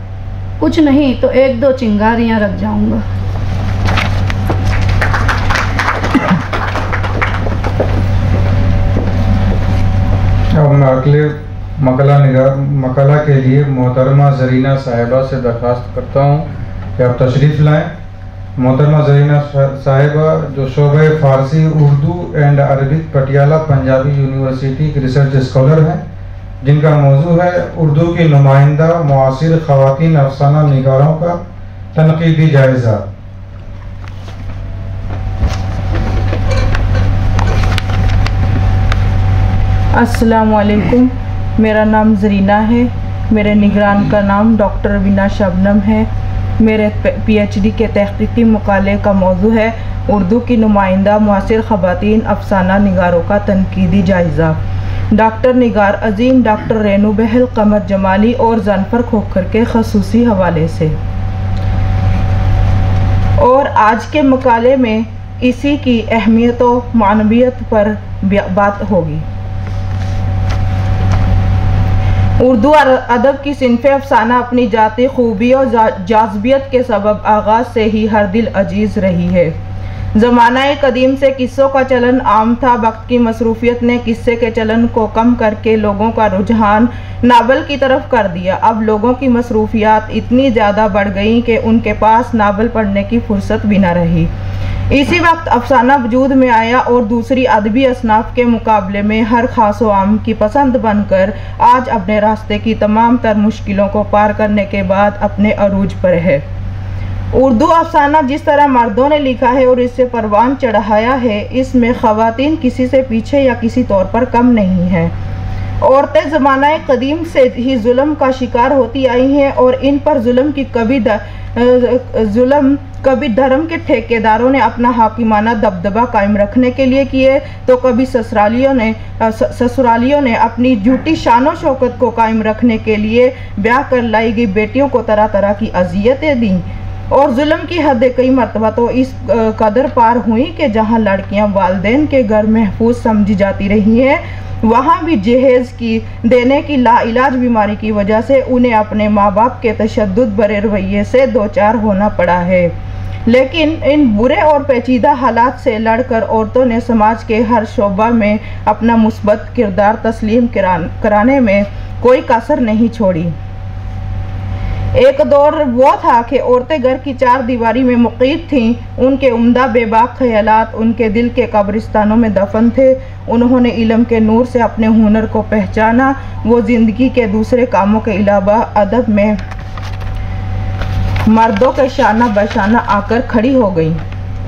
कुछ नहीं तो एक दो चिंगारियाँ रख जाऊँगा। अब मैं अगले मकला के लिए मोहतरमा ज़रीना साहिबा से दरख्वास्त करता हूँ कि आप तशरीफ़ लाएँ। मोहतरमा ज़रीना साहिबा जो शोबे Farsi, Urdu and Arabic Patiala Punjabi university की रिसर्च स्कॉलर हैं, जिनका मौजू है उर्दू की नुमाइंदा मुआसिर ख़वातीन अफसाना निगारों का तनक़ीदी जायज़ा। अस्सलामु अलैकुम। मेरा नाम ज़रीना है। मेरे निगरान का नाम डॉक्टर रवीना शबनम है। मेरे पीएचडी के तहक़ीक़ी मकाले का मौजू है उर्दू की नुमाइंदा मुआसिर ख़वातीन अफसाना निगारों का तनक़ीदी जायज़ा। डॉक्टर निगार अज़ीम डॉक्टर रेनू बहल, कमर जमाली और जानफर खोखर के ख़ुसूसी हवाले से। और आज के मकाले में इसी की अहमियत व मानवियत पर बात होगी। उर्दू अदब की सिनफ़ अफसाना अपनी जाती खूबी और जाज़बियत के सबब आगाज़ से ही हर दिल अजीज़ रही है। ज़माना-ए कदीम से किस्सों का चलन आम था। वक्त की मसरूफ़ियत ने किस्से के चलन को कम करके लोगों का रुझान नावल की तरफ कर दिया। अब लोगों की मसरूफ़ियात इतनी ज़्यादा बढ़ गई कि उनके पास नावल पढ़ने की फ़ुर्सत भी न रही। इसी वक्त अफसाना वजूद में आया और दूसरी अदबी असनाफ के मुकाबले में हर ख़ास व आम की पसंद बनकर आज अपने रास्ते की तमाम तर मुश्किलों को पार करने के बाद अपने अरूज पर है। उर्दू अफसाना जिस तरह मर्दों ने लिखा है और इससे परवान चढ़ाया है, इसमें ख़वातीन किसी से पीछे या किसी तौर पर कम नहीं हैं। औरतें ज़माना कदीम से ही जुल्म का शिकार होती आई हैं और इन पर जुल्म कभी धर्म के ठेकेदारों ने अपना हाकिमाना दबदबा कायम रखने के लिए किए, तो कभी ससुरालियों ने अपनी झूठी शानो शौकत को कायम रखने के लिए ब्याह कर लाई गई बेटियों को तरह तरह की अजियतें दी। और जुल्म की हदें कई मरतबा तो इस कदर पार हुई कि जहाँ लड़कियाँ वालिदैन के घर महफूज समझी जाती रही हैं, वहाँ भी जहेज़ की देने की लाइलाज बीमारी की वजह से उन्हें अपने माँ बाप के तशद्दुद भरे रवैये से दो चार होना पड़ा है। लेकिन इन बुरे और पेचीदा हालात से लड़कर औरतों ने समाज के हर शोबा में अपना मुस्बत किरदार तस्लीम कराने में कोई कसर नहीं छोड़ी। एक दौर वो था कि औरतें घर की चार दीवारी में मुक़ीद थीं। उनके उम्दा बेबाक ख़यालात उनके दिल के कब्रिस्तानों में दफन थे। उन्होंने इल्म के नूर से अपने हुनर को पहचाना। वो ज़िंदगी के दूसरे कामों के अलावा अदब में मर्दों के शाना बशाना आकर खड़ी हो गई।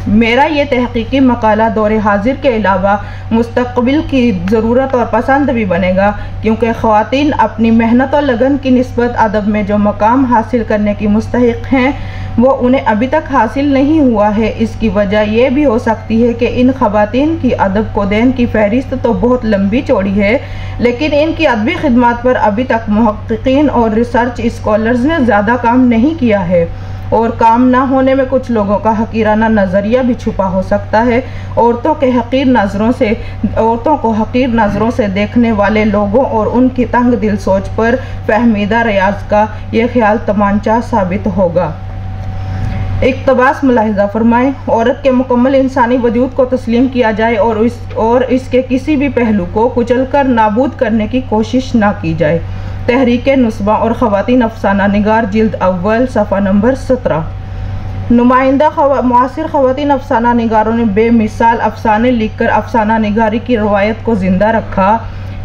मेरा ये तहकीकी मकाला दौरे हाजिर के अलावा मुस्तक़बिल की ज़रूरत और पसंद भी बनेगा, क्योंकि ख़वातीन अपनी मेहनत और लगन की निस्बत अदब में जो मकाम हासिल करने की मुस्तहिक़ हैं, वो उन्हें अभी तक हासिल नहीं हुआ है। इसकी वजह यह भी हो सकती है कि इन ख़वातीन की अदब कोदैन की फ़हरिस्त तो बहुत लंबी चौड़ी है, लेकिन इनकी अदबी खिदमत पर अभी तक मुहक़्क़िक़ीन और रिसर्च स्कॉलर्स ने ज़्यादा काम नहीं किया है। और काम ना होने में कुछ लोगों का हकीराना नज़रिया भी छुपा हो सकता है। औरतों को हकीर नज़रों से देखने वाले लोगों और उनकी तंग दिल सोच पर फहमीदा रियाज का यह ख्याल तमांचा साबित होगा। इक़्तिबास मुलाहिज़ा फरमाएँ, औरत के मुकम्मल इंसानी वजूद को तस्लीम किया जाए और इसके किसी भी पहलू को कुचल कर नाबूद करने की कोशिश ना की जाए। तहरीक नुस्बा और ख़वातीन अफसाना निगार जिल्द अव्वल सफ़ा नंबर 17। नुमाइंदा मुआसिर ख़वातीन अफसाना निगारों ने बेमिसाल अफसाने लिखकर अफसाना निगारी की रवायत को ज़िंदा रखा।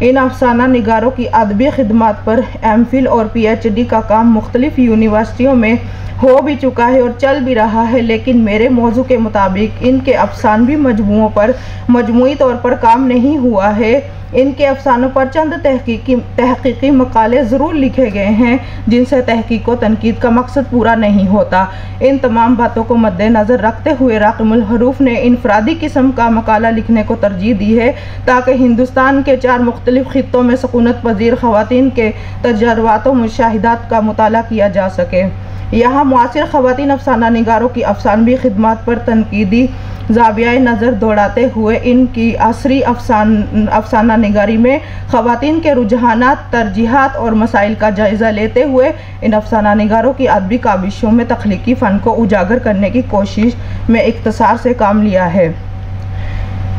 इन अफसाना निगारों की अदबी खिदमात पर एमफिल और PhD का काम मुख्तलिफ़ यूनिवर्सिटियों में हो भी चुका है और चल भी रहा है, लेकिन मेरे मौजू के मुताबिक इनके अफसानवी मजमुओं पर मजमूई तौर पर काम नहीं हुआ है। इनके अफसानों पर चंद तहकीकी मकाले ज़रूर लिखे गए हैं जिनसे तहकीक व तनकीद का मकसद पूरा नहीं होता। इन तमाम बातों को मद्देनज़र रखते हुए राक़िमुल हरूफ ने इनफरादी किस्म का मकाला लिखने को तरजीह दी है ताकि हिंदुस्तान के 4 मुख्तलिफ़ खित्तों में सकूनत पज़ीर ख़वातीन के तजर्बात व मुशाहिदात का मुताला किया जा सके। यहाँ मुआसिर ख़वातीन अफसाना निगारों की अफसानवी खिदमात पर तनकीदी ज़ाविया नज़र दौड़ाते हुए इनकी असरी अफसाना निगारी में ख़वातीन के रुझानात, तरजीहात और मसाइल का जायज़ा लेते हुए इन अफसाना निगारों की अदबी काबिशों में तख्लीकी फ़न को उजागर करने की कोशिश में इख्तिसार से काम लिया है।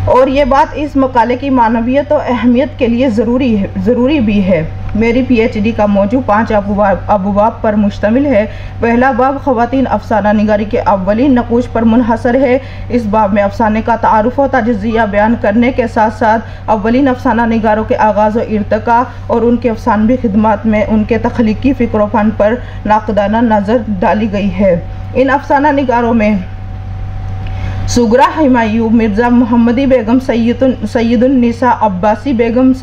और ये बात इस मकाले की मानवियत और अहमियत के लिए ज़रूरी भी है। मेरी PhD का मौजू 5 अबवाब पर मुश्तमिल है। पहला बाब ख़वातीन अफसाना निगारी के अव्वलीन नक़ूश पर मुनहसर है। इस बाब में अफसाने का तारुफ़ और तजज़िया बयान करने के साथ साथ अव्वलीन अफसाना निगारों के आगाज़ व इर्तिक़ा और उनके अफसानवी खिदमात में उनके तख्लीकी फ़िक्र व फ़न पर नाक़दाना नज़र डाली गई है। इन अफसाना निगारों में सुगरा हुमायूं, मिर्ज़ा मोहम्मदी बेगम, सैयदुन्निसा अब्बासी बेगम,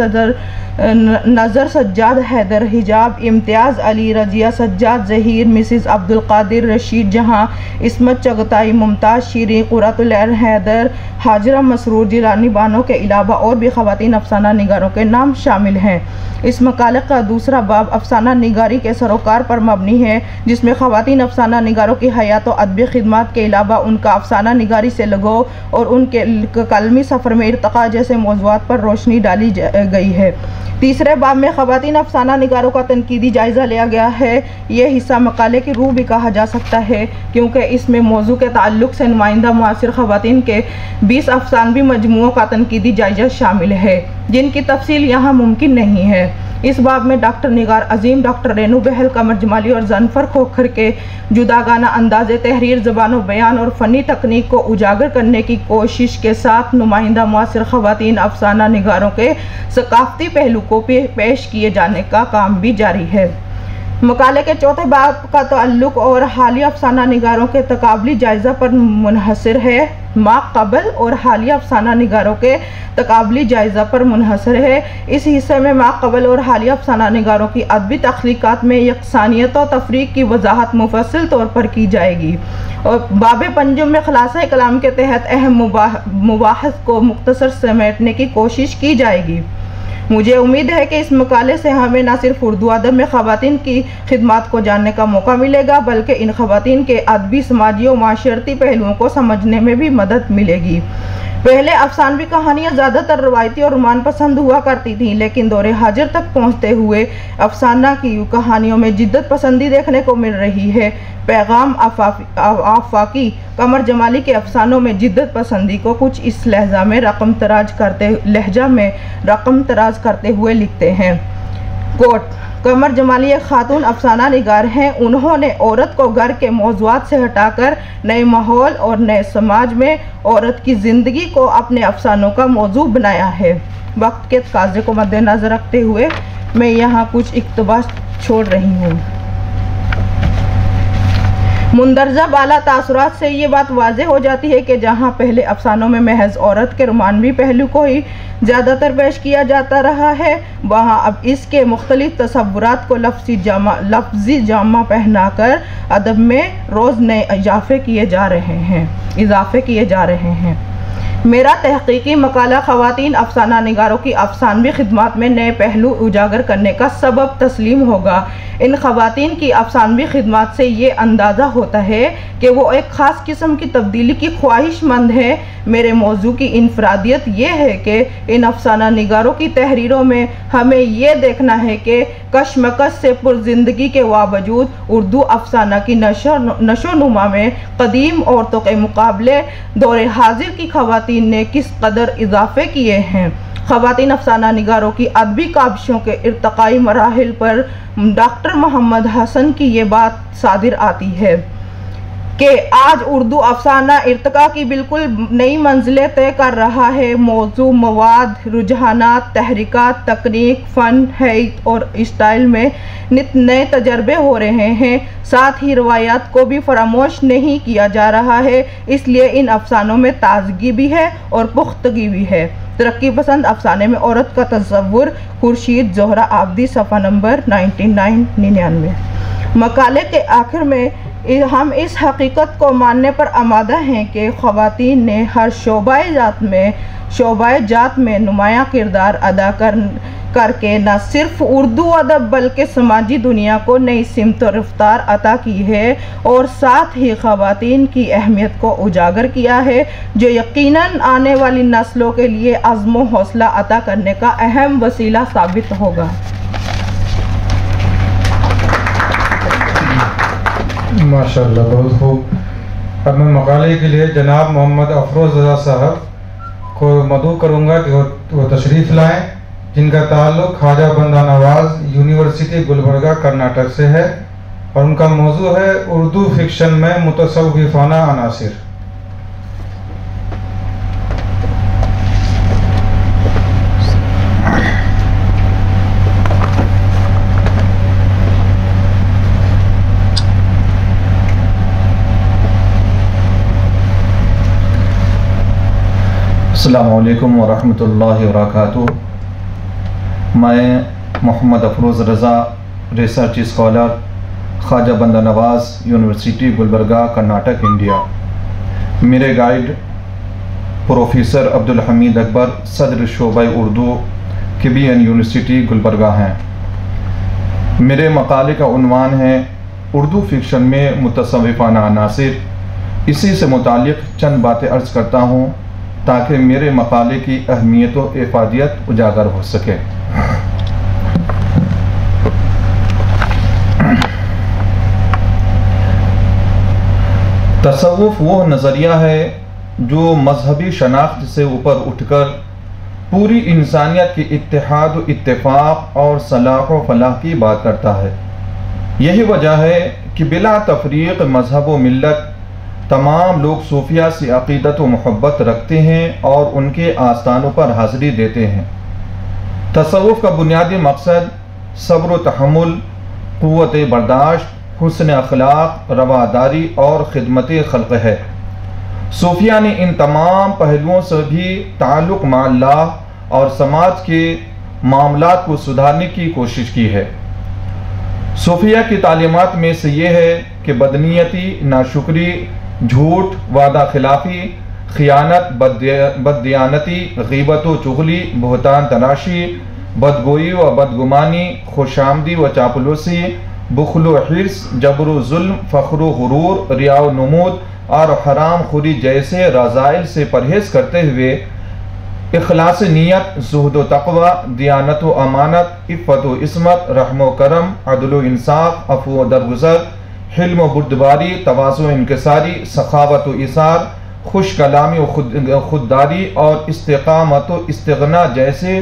नज़र सज्जाद हैदर, हिजाब इम्तियाज़ अली, रजिया सज्जाद ज़हीर, मिसिस अब्दुल कादिर रशीद जहाँ, इस्मत चगताई, मुमताज़ शीरी, कुर्रतुल ऐन हैदर, हाजरा मसरूर जिलानी बानों के अलावा और भी ख़वातीन अफसाना निगारों के नाम शामिल हैं। इस मकाले का दूसरा बाब अफसाना निगारी के सरोकार पर मबनी है जिसमें ख़वातीन अफसाना निगारों की हयात और अदबी खिदमात के अलावा उनका अफसाना निगारी से लगाव और उनके कलमी सफ़र में इर्तिक़ा जैसे मौज़ूआत पर रोशनी डाली गई है। तीसरे बाब में ख़वातीन अफसाना निगारों का तनकीदी जायज़ा लिया गया है। यह हिस्सा मकाले की रूह भी कहा जा सकता है क्योंकि इसमें मौजू के ताल्लुक़ से नुमाइंदा मुआसिर ख़वातीन के 20 अफसानवी मजमुओं का तनकीदी जायज़ा शामिल है जिनकी तफसील यहाँ मुमकिन नहीं है। इस बाब में डॉक्टर निगार अजीम, डॉक्टर रेनू बहल, कमर जमाली और जनफर खोखर के जुदागाना अंदाज़ तहरीर, ज़बान बयान और फ़नी तकनीक को उजागर करने की कोशिश के साथ नुमाइंदा मुआसिर ख़वातीन अफसाना निगारों के सकाफ़ती पहलू को पेश किए जाने का काम भी जारी है। मकाले के चौथे बाब का ताल्लुक़ और हालिया अफसाना निगारों के तकाबली जायज़ा पर मुनहसर है। माक़बल और हालिया अफसाना निगारों के तकाबली जायज़ा पर मुनहसर है। इस हिस्से में माक़बल और हालिया अफसाना निगारों की अदबी तख्लीक़ात में यकसानियत और तफरीक़ की वजाहत मुफस्सिल तौर पर की जाएगी और बाब पंजुम में ख़ुलासा कलाम के तहत अहम मुबाहस को मुख्तसर समेटने की कोशिश की जाएगी। मुझे उम्मीद है कि इस मकाले से हमें न सिर्फ उर्दू अदब में ख़वातीन की खिदमात को जानने का मौका मिलेगा बल्कि इन ख़वातीन के अदबी, समाजी और माशरती पहलुओं को समझने में भी मदद मिलेगी। पहले अफसानवी कहानियाँ ज़्यादातर रवायती और रोमान पसंद हुआ करती थीं, लेकिन दौरे हाजिर तक पहुँचते हुए अफसाना की कहानियों में जिद्दत पसंदी देखने को मिल रही है। पैगाम आफाकी कमर जमाली के अफसानों में जिद्दत पसंदी को कुछ इस लहजा में रकम तराज करते हुए लिखते हैं। कोट: कमर जमाली एक खातून अफसाना निगार हैं। उन्होंने औरत को घर के मौज़ूआत से हटाकर नए माहौल और नए समाज में औरत की ज़िंदगी को अपने अफसानों का मौजू बनाया है। वक्त के तकाज़े को मद्देनज़र रखते हुए मैं यहाँ कुछ इक़्तिबास छोड़ रही हूँ। मुंदरजा बाला तासुरात से ये बात वाज़ेह हो जाती है कि जहाँ पहले अफसानों में महज औरत के रोमानवी पहलू को ही ज़्यादातर पेश किया जाता रहा है, वहाँ अब इसके मुख्तलिफ तसव्वुरात को लफ्ज़ी जामा पहनाकर अदब में रोज़ नए इजाफ़े किए जा रहे हैं। मेरा तहकीकी मकाला ख़वातीन अफसाना निगारों की अफसानवी खिदमात में नए पहलू उजागर करने का सबब तस्लीम होगा। इन ख़वातीन की अफसानवी खिदमात से ये अंदाज़ा होता है कि वो एक ख़ास किस्म की तब्दीली की ख्वाहिशमंद है। मेरे मौजू की इनफरादियत ये है कि इन अफसाना निगारों की तहरीरों में हमें ये देखना है कि कशमकश से पुरजिंदगी के बावजूद उर्दू अफसाना की नशो नुमा में कदीम औरतों के मुकाबले दौरे हाजिर की ख़वातीन ने किस कदर इजाफ़े किए हैं। ख़वातीन अफसाना निगारों की अदबी काबिशों के इर्तिक़ाई मराहिल पर डॉक्टर मोहम्मद हसन की ये बात सादिर आती है। कि आज उर्दू अफसाना इर्तिका की बिल्कुल नई मंजिलें तय कर रहा है। मौजू, मवाद, रुझानात, तहरीकात, तकनीक, फ़न, हैत और स्टाइल में नित नए तजर्बे हो रहे हैं। साथ ही रवायात को भी फरामोश नहीं किया जा रहा है। इसलिए इन अफसानों में ताजगी भी है और पुख्तगी भी है। तरक्की पसंद अफसाने में औरत का तस्वुर, खुर्शीद जोहरा आबदी, सफ़ा नंबर 9999। मकाले के आखिर में हम इस हकीकत को मानने पर आमादा हैं कि ख़वातीन ने हर शोबाए जात में नुमायाँ किरदार अदा करके न सिर्फ उर्दू अदब बल्कि समाजी दुनिया को नई सिमत और रफ्तार अता की है और साथ ही ख़वातीन की अहमियत को उजागर किया है, जो यकीनन आने वाली नस्लों के लिए अज़्म व हौसला अता करने का अहम वसीला साबित होगा। माशाअल्लाह, बहुत खूब। अब मैं मकाले के लिए जनाब मोहम्मद अफरोज़ रज़ा साहब को मदऊ करूँगा कि वो तशरीफ़ लाएँ, जिनका ताल्लुक़ ख्वाजा बंदा नवाज़ यूनिवर्सिटी गुलबर्गा कर्नाटक से है और उनका मौजू है उर्दू फिक्शन में मुतसव्विफ़ाना अनासिर। अस्सलामु अलैकुम वरहमतुल्लाहि वबरकातुहू। मैं मोहम्मद अफरोज़ रज़ा, रिसर्च स्कॉलर, ख्वाजा बंदा नवाज़ यूनिवर्सिटी गुलबर्गा कर्नाटक इंडिया। मेरे गाइड प्रोफेसर अब्दुल हमीद अकबर, सदर शोबा उर्दू, KBN यूनिवर्सिटी गुलबर्गा हैं। मेरे मकाले का उन्वान है उर्दू फिक्शन में मुतसव्विफ़ाना अनासिर। इसी से मुताल्लिक़ चंद बातें अर्ज़ करता हूँ ताकि मेरे मकाले की अहमियत व इफ़ादियत उजागर हो सके। तसव्वुफ़ वो नज़रिया है जो मजहबी शनाख्त से ऊपर उठकर पूरी इंसानियत की इत्तेहाद व इत्तेफाक और सलाह व फलाह की बात करता है। यही वजह है कि बिला तफरीक़ मजहब व मिल्लत तमाम लोग सूफिया से अक़ीदत व मोहब्बत रखते हैं और उनके आस्थानों पर हाज़िरी देते हैं। तसव्वुफ़ का बुनियादी मकसद सब्र व तहम्मुल, क़ुव्वत बर्दाश्त, हुस्न अखलाक, रवादारी और खिदमत खल्क़ है। सूफिया ने इन तमाम पहलुओं से भी ताल्लुक़ मा अल्लाह और समाज के मामलात को सुधारने की कोशिश की है। सूफिया की तालीमात में से ये है कि बदनीयती, नाशुक्री, झूठ, वादा खिलाफ़ी, ख़ियानत, बददियानती, ग़ीबत व चुगली, बुहतान तराशी, बदगोई व बदगुमानी, खुशामदी व चापलूसी, बुख़्ल व हिर्स, जबर व ज़ुल्म, फ़ख्र व गुरूर, रिया व नमूद और हराम खुरी जैसे रज़ाइल से परहेज़ करते हुए इखलास नीयत, ज़ुहद व तक़वा, दियानत व अमानत, इफ़्फ़त व इस्मत, रहम व करम, अदल व इंसाफ, अफ़्व व दरगुज़र, हिल्म व बुर्दबारी, तवाज़ु व इनकिसारी, सखावत व इसार, खुश कलामी व खुददारी और इस्तिक़ामत व इस्तिग़ना जैसे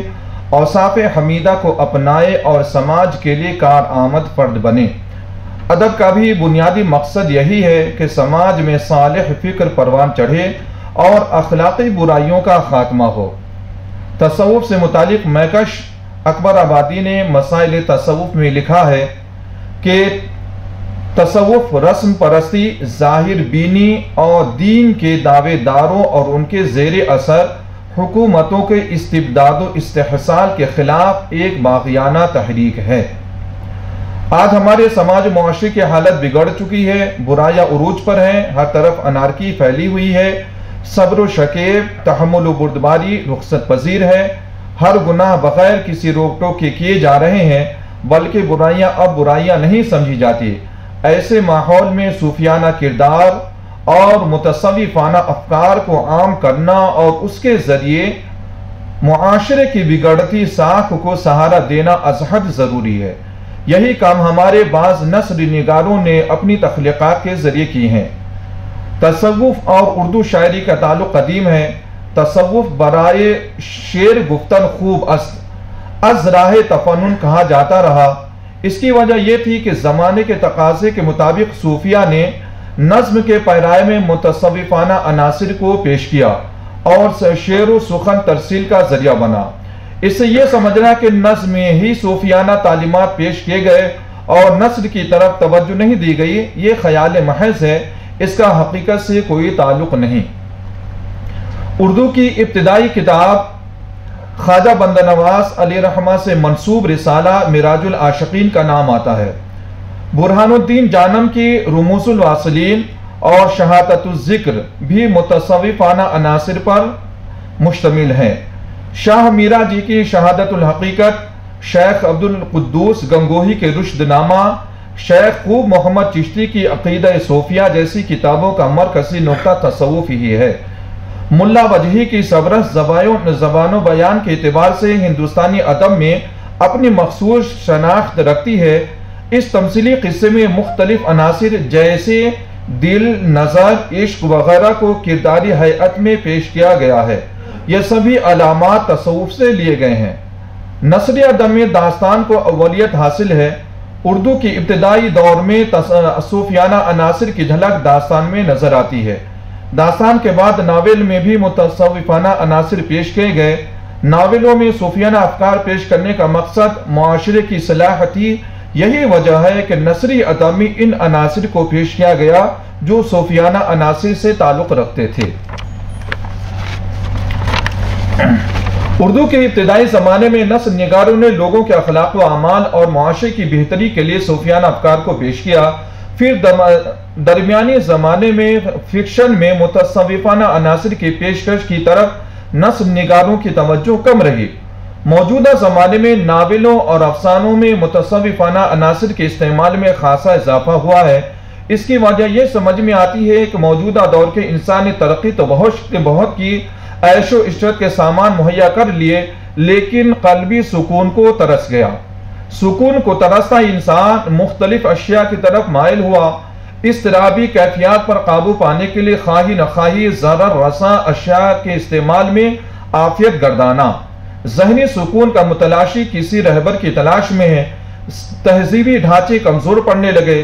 औसाफ़ हमीदा को अपनाए और समाज के लिए कारआमद फ़र्द बने। अदब का भी बुनियादी मकसद यही है कि समाज में सालिह फ़िक्र परवान चढ़े और अखलाक़ी बुराइयों का ख़ात्मा हो। तसव्वुफ़ से मुतालिक मैकश अकबर आबादी ने मसाइल तसव्वुफ़ में लिखा है कि तसव्वुफ़ रस्म परस्ती, ज़ाहिर बीनी और दीन के दावेदारों और उनके ज़ेर असर हुकूमतों के इस्तिबदाद व इस्तेहसाल के ख़िलाफ़ एक बाग़ियाना तहरीक है। आज हमारे समाज मुआशरे की हालत बिगड़ चुकी है, बुराइयाँ उरूज पर हैं, हर तरफ अनारकी फैली हुई है, सब्र व शकीब, तहम्मुल व बुर्दबारी रुख़सत पजीर है, हर गुनाह बग़ैर किसी रोक टोक के किए जा रहे हैं, बल्कि बुराइयाँ अब बुराइयाँ नहीं समझी जाती। ऐसे माहौल में सूफियाना किरदार और मुतसव्विफ़ाना अफ़कार को आम करना और उसके ज़रिए मुआशरे की बिगड़ती साख को सहारा देना अज़हद ज़रूरी है। यही काम हमारे बाज़ नस्र निगारों ने अपनी तख्लीक़ात के ज़रिए की हैं। तसव्वुफ़ और उर्दू शायरी का ताल्लुक़ कदीम है। तसव्वुफ़ बराए शेर गुफ्तन खूब अज़ राह तफ़न्नुन कहा जाता रहा। इसकी वजह यह थी कि ज़माने के तकाज़े के मुताबिक सूफिया ने नज्म के पैराए में मुतसव्विफाना अनासिर को पेश किया और शेर व सुखन तरसील का जरिया बना। इससे यह समझना कि नज्म में ही सूफियाना तालीमात पेश किए गए और नस्र की तरफ तवज्जो नहीं दी गई, ये ख्याल महज है, इसका हकीकत से कोई ताल्लुक नहीं। उर्दू की इब्तिदाई किताब ख्वाजा बंदा नवाज अली रहमा से मंसूब रिसाला मिराजुल आशिकीन का नाम आता है। बुरहानुद्दीन जानम की रुमूसुल वासिलीन और शहादतुल ज़िक्र भी मुतसव्विफाना अनासिर पर मुश्तमिल है। शाह मीरा जी की शहादतुल हकीकत, शेख अब्दुल कुद्दूस गंगोही के रुश्दनामा, शेख खूब मोहम्मद चिश्ती की अकीदा सोफिया जैसी किताबों का मरकज़ी नुक्ता तसव्वुफ ही है। मुल्ला वजही की सबरस ज़बानो बयान के एतबार से हिंदुस्तानी अदब में अपनी मखसूस शनाख्त रखती है। इस तमसीली किस्से में मुख्तलिफ अनासिर जैसे दिल, नज़र, इश्क वगैरह को किरदारी हैअत में पेश किया गया है। यह सभी अलामात तसव्वुफ से लिए गए हैं। नस्री अदब में दास्तान को अव्वलियत हासिल है। उर्दू की इब्तिदाई दौर में सूफियाना अनासिर की झलक दास्तान में नजर आती है। दास्तान के बाद नावल में भी मुतसव्विफाना अनासिर पेश किए गए। नावलों में सूफियाना अफकार पेश करने का मकसद मुआशरे की सलाह थी। यही वजह है कि नस्री अदब में इन अनासिर को पेश किया गया जो सूफियाना अनासिर से ताल्लुक रखते थे। उर्दू के इब्तिदाई ज़माने में नस्र निगारों ने लोगों के अखलाक व अमाल और मुआशरे की बेहतरी के लिए सूफियाना अफकार को पेश किया। फिर दरमियानी ज़माने में फिक्शन में मुतसव्विफाना अनासिर की पेशकश की तरफ नस्र निगारों की तवज्जो कम रही। मौजूदा ज़माने में नावलों और अफसानों में मुतसव्विफाना अनासिर के इस्तेमाल में खासा इजाफा हुआ है। इसकी वजह यह समझ में आती है कि मौजूदा दौर के इंसान ने तरक्की तो बहुत की, ऐशो इशरत के सामान मुहैया कर लिए, लेकिन कल्बी सुकून को तरस गया। सुकून को तरसता इंसान मुख्तलिफ अशिया की तरफ माइल हुआ। इस तराबी कैफियत पर काबू पाने के लिए खाही न खाही ज़रर रसा अशिया के इस्तेमाल में आफियत गर्दाना। ज़हनी सुकून का मुतलाशी किसी रहबर की तलाश में है। तहजीबी ढांचे कमजोर पड़ने लगे,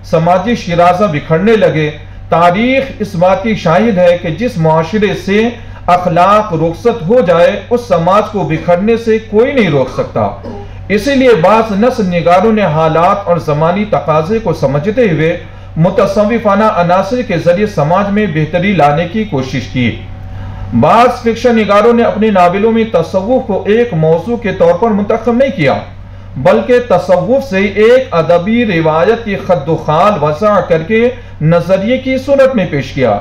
समाजी शिराजा बिखरने लगे। तारीख इस बात की शाहिद है कि जिस मुआशरे से अखलाक रुखसत हो जाए उस समाज को बिखरने से कोई नहीं रोक सकता। इसीलिए बाज़ नस्र निगारों ने हालात और ज़मानी तकाज़े को समझते हुए मुतसव्विफाना अनासिर के जरिए समाज में बेहतरी लाने की कोशिश की। बाज़ फिक्शन निगारों ने अपने नावलों में तसव्वुफ को एक मौजू के तौर पर मुंतखब नहीं किया, बल्कि तसव्वुफ से एक अदबी रिवायत की खद्दुखाल वसा करके नजरिए की सूरत में पेश किया।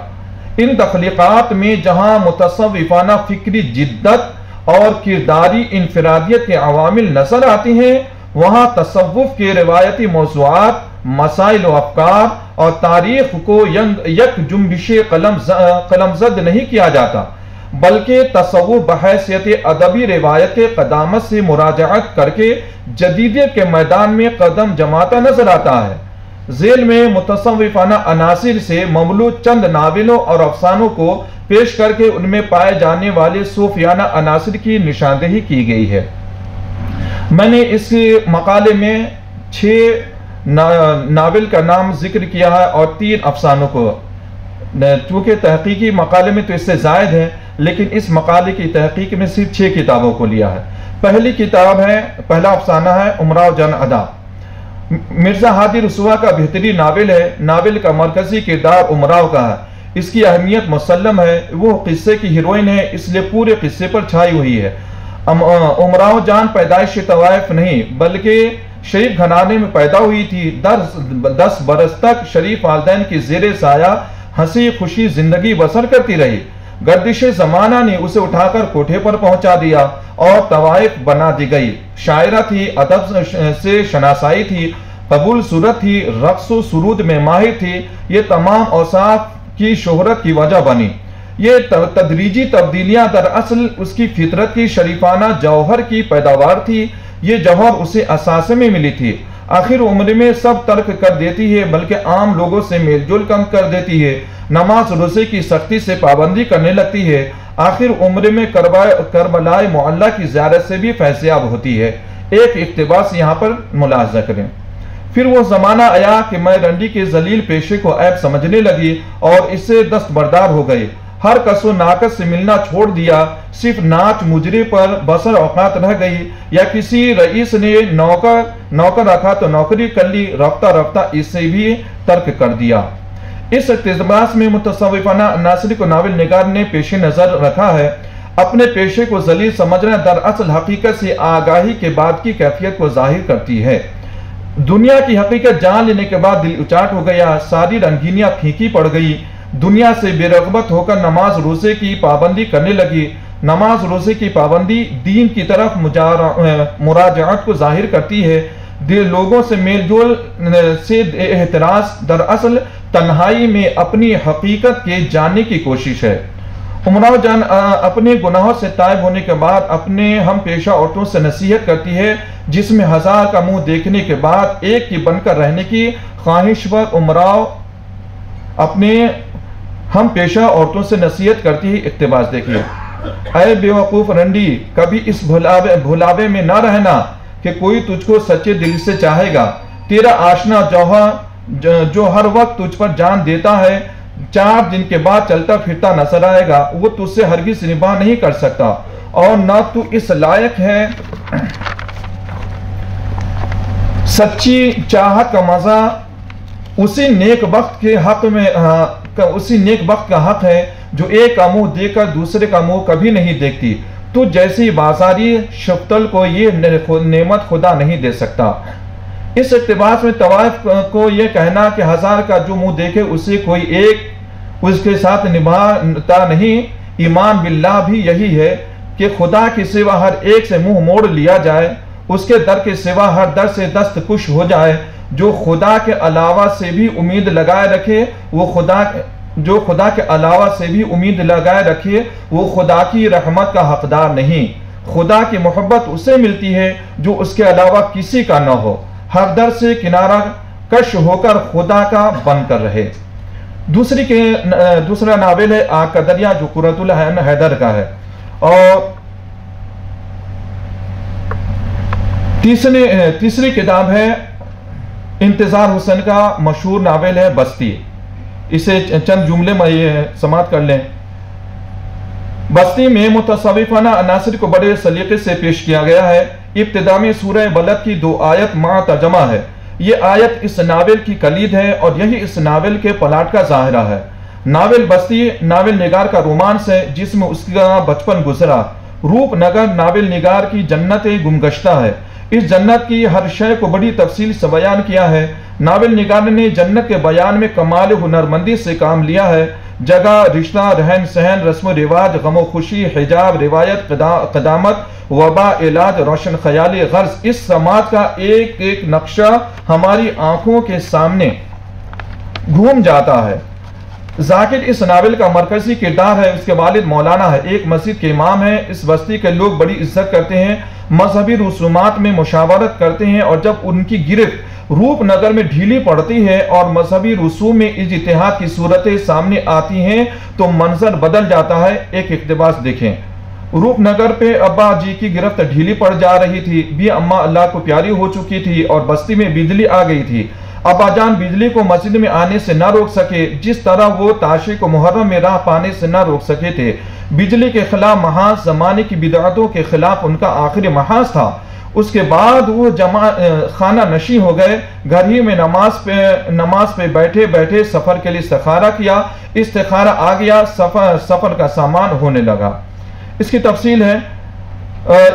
इन तख्लीकात में जहां मुतसव्विफाना फिक्री जिद्दत और किरदारी इनफरादियत के अवामिल नजर आती हैं, वहां तसव्वुफ के रिवायती मौज़ूआत, मसाइल व अफकार और तारीख को यक जुम्बिशे कलमजद नहीं किया जाता, बल्कि तसव्वुफ बहैसियत अदबी रिवायत के क़दामत से मुराजाअत करके जदीदियत के मैदान में कदम जमाता नजर आता है। झेल में मुतसव्विफाना अनासिर से ममलू चंद नावलों और अफसानों को पेश करके उनमें पाए जाने वाले सूफियाना अनासिर की निशानदेही की गई है। मैंने इस मकाले में 6 नावल का नाम जिक्र किया है और 3 अफसानों को। चूँकि तहकीकी मकाले में तो इससे जायद है, लेकिन इस मकाले की तहकीक में सिर्फ 6 किताबों को लिया है। पहला अफसाना है उमराव जन अदा। मिर्जा हादी रसूआ का बेहतरीन नावल है। नावल का मरकजी किरदार उमराव का है। इसकी अहमियत मुसल्लम है। वो किस्से की हीरोइन है, इसलिए पूरे किस्से पर छाई हुई है। उमराव जान पैदाइश तवाइफ नहीं बल्कि शरीफ घराने में पैदा हुई थी। 10 बरस तक शरीफ वालिदैन की ज़ेरे साया हंसी खुशी जिंदगी बसर करती रही। गर्दिश ज़माना ने उसे उठाकर कोठे पर पहुंचा दिया और तवाइफ बना दी गई। शायरा थी, अदब से शनासाई थी, कबूल सूरत थी, रक्स व सुरूद में माहिर थी। ये तमाम औसाफ की शोहरत की वजह बनी। ये तदरीजी तब्दीलियां दरअसल उसकी फितरत की शरीफाना जौहर की पैदावार थी। ये जौहर उसे असासे में मिली थी। आखिर उम्र में सब तर्क कर देती है, बल्कि आम लोगों से मेलजोल कम कर देती है। नमाज रोजे की सख्ती से पाबंदी करने लगती है। आखिर उम्र में करबलाए मुअल्ला की ज़ियारत से भी फैज़याब होती है। एक इक़्तिबास यहाँ पर मुलाहज़ा करें। फिर वो ज़माना आया कि मैं रंडी के जलील पेशे को ऐब समझने लगी और इससे दस्तबरदार हो गई। हर कसो नाकस से मिलना छोड़ दिया, सिर्फ नाच मुजरे पर बसर औकात रह गई, या किसी रईस ने नौकर रखा तो नौकरी कर ली, रफ्ता रफ्ता इससे भी तर्क कर दिया। इस इक़्तिबास में मुतसव्विफ़ाना अनासरी को नावल निगार ने पेश नज़र रखा है। अपने पेशे को जलील समझना दरअसल हकीकत से आगाही के बाद की कैफियत को जाहिर करती है। दुनिया की हकीकत जान लेने के बाद दिल उचाट हो गया, सारी रंगीनियां फीकी पड़ गई, दुनिया से बेरगबत होकर नमाज रोजे की पाबंदी करने लगी। नमाज रोजे की पाबंदी दीन की तरफ मुराजात को जाहिर करती है। लोगों से मेलजोल से एहतराज दरअसल तन्हाई में अपनी हकीकत के जानने की कोशिश है। उमराव जान अपने गुनाहों से तायब होने के बाद अपने हम पेशा औरतों से नसीहत करती है, जिसमें हजार का मुंह देखने के बाद एक की बनकर रहने की ख्वाहिश पर उमराव अपने हम पेशा औरतों से नसीहत करती है। इक़्तिबास देखिए, अय बेवकूफ़ रंडी, कभी इस भुलावे में ना रहना कि कोई तुझको सच्चे दिल से चाहेगा। तेरा आशना जो हर वक्त तुझ पर जान देता है, 4 दिन के बाद चलता फिरता नजर आएगा, वो तुझसे हरगिज़ निभा नहीं कर सकता और न तू इस लायक है। सच्ची चाहत का मजा उसी नेक वक्त के हक में उसी नेक वक्त का हक है जो एक का मुंह देकर दूसरे का मुंह कभी नहीं देखती। तू जैसी बाजारी शफ्तल को ये नेमत खुदा नहीं दे सकता। इस इक़्तिबास में तवाइफ को यह कहना कि हजार का जो मुंह देखे उसे कोई एक उसके साथ निभाता नहीं। ईमान बिल्लाह भी यही है कि खुदा के सिवा हर एक से मुंह मोड़ लिया जाए, उसके दर के सिवा हर दर से दस्तकुश हो जाए। जो खुदा के अलावा से भी उम्मीद लगाए रखे जो खुदा के अलावा से भी उम्मीद लगाए रखे वो खुदा की रहमत का हकदार नहीं। खुदा की मोहब्बत उसे मिलती है जो उसके अलावा किसी का न हो, हर दर से किनारा कश होकर खुदा का बनकर रहे। दूसरा नावल है आग का दरिया, जो कुर्रतुल ऐन हैदर का है। और तीसरी किताब है इंतजार हुसैन का मशहूर नावल है बस्ती। इसे चंद जुमले में समाप्त कर लें। बस्ती में मुतसव्विफ़ाना अनासर को बड़े सलीके से पेश किया गया है। इब्तिदा में सूरह बलद की 2 आयत मा तर्जमा है। ये आयत इस नावल की कलीद है और यही इस नावल के प्लाट का ज़ाहिरा है। नावल बस्ती नावल निगार का रोमांस है जिसमें उसका बचपन गुजरा। रूपनगर नावल निगार की जन्नत गुमगश्ता है। इस जन्नत की हर शय को बड़ी तफसील से बयान किया है। नावल निगार ने जन्नत के बयान में कमाल हुनरमंदी से काम लिया है। जगह, रिश्ता, रहन सहन, रस्म रिवाज, गमो खुशी, हिजाब, रिवायत, क़दामत, वबा, इलाज, रोशन ख्याली, गर्ज, इस समाज का एक एक नक्शा हमारी आंखों के सामने घूम जाता है। जाकिर इस नावल का मरकजी किरदार है। उसके वालिद मौलाना है, एक मस्जिद के इमाम है। इस बस्ती के लोग बड़ी इज्जत करते हैं, मजहबी रसूमात में मुशावरत करते हैं और जब उनकी गिरफ्त रूपनगर में ढीली पड़ती है और मजहबी रसूम में इज्तिहाद की सूरतें सामने आती हैं तो मंजर बदल जाता है। एक इक़्तिबास देखें। रूपनगर पे अब्बा जी की गिरफ्त ढीली पड़ जा रही थी। भी अम्मा अल्लाह को प्यारी हो चुकी थी और बस्ती में बिजली आ गई थी। अब्बाजान बिजली को मस्जिद में आने से न रोक सके, जिस तरह वो ताशी को मुहर्रम में राह पाने से न रोक सके थे। बिजली के खिलाफ महाज ज़माने की बिदअतों के खिलाफ उनका आखिरी महाज था। उसके बाद वो खाना नशी हो गए। घर ही में नमाज पे बैठे बैठे सफ़र के लिए इस्तिखारा किया। इस्तिखारा आ गया, सफ़र का सामान होने लगा। इसकी तफसील है।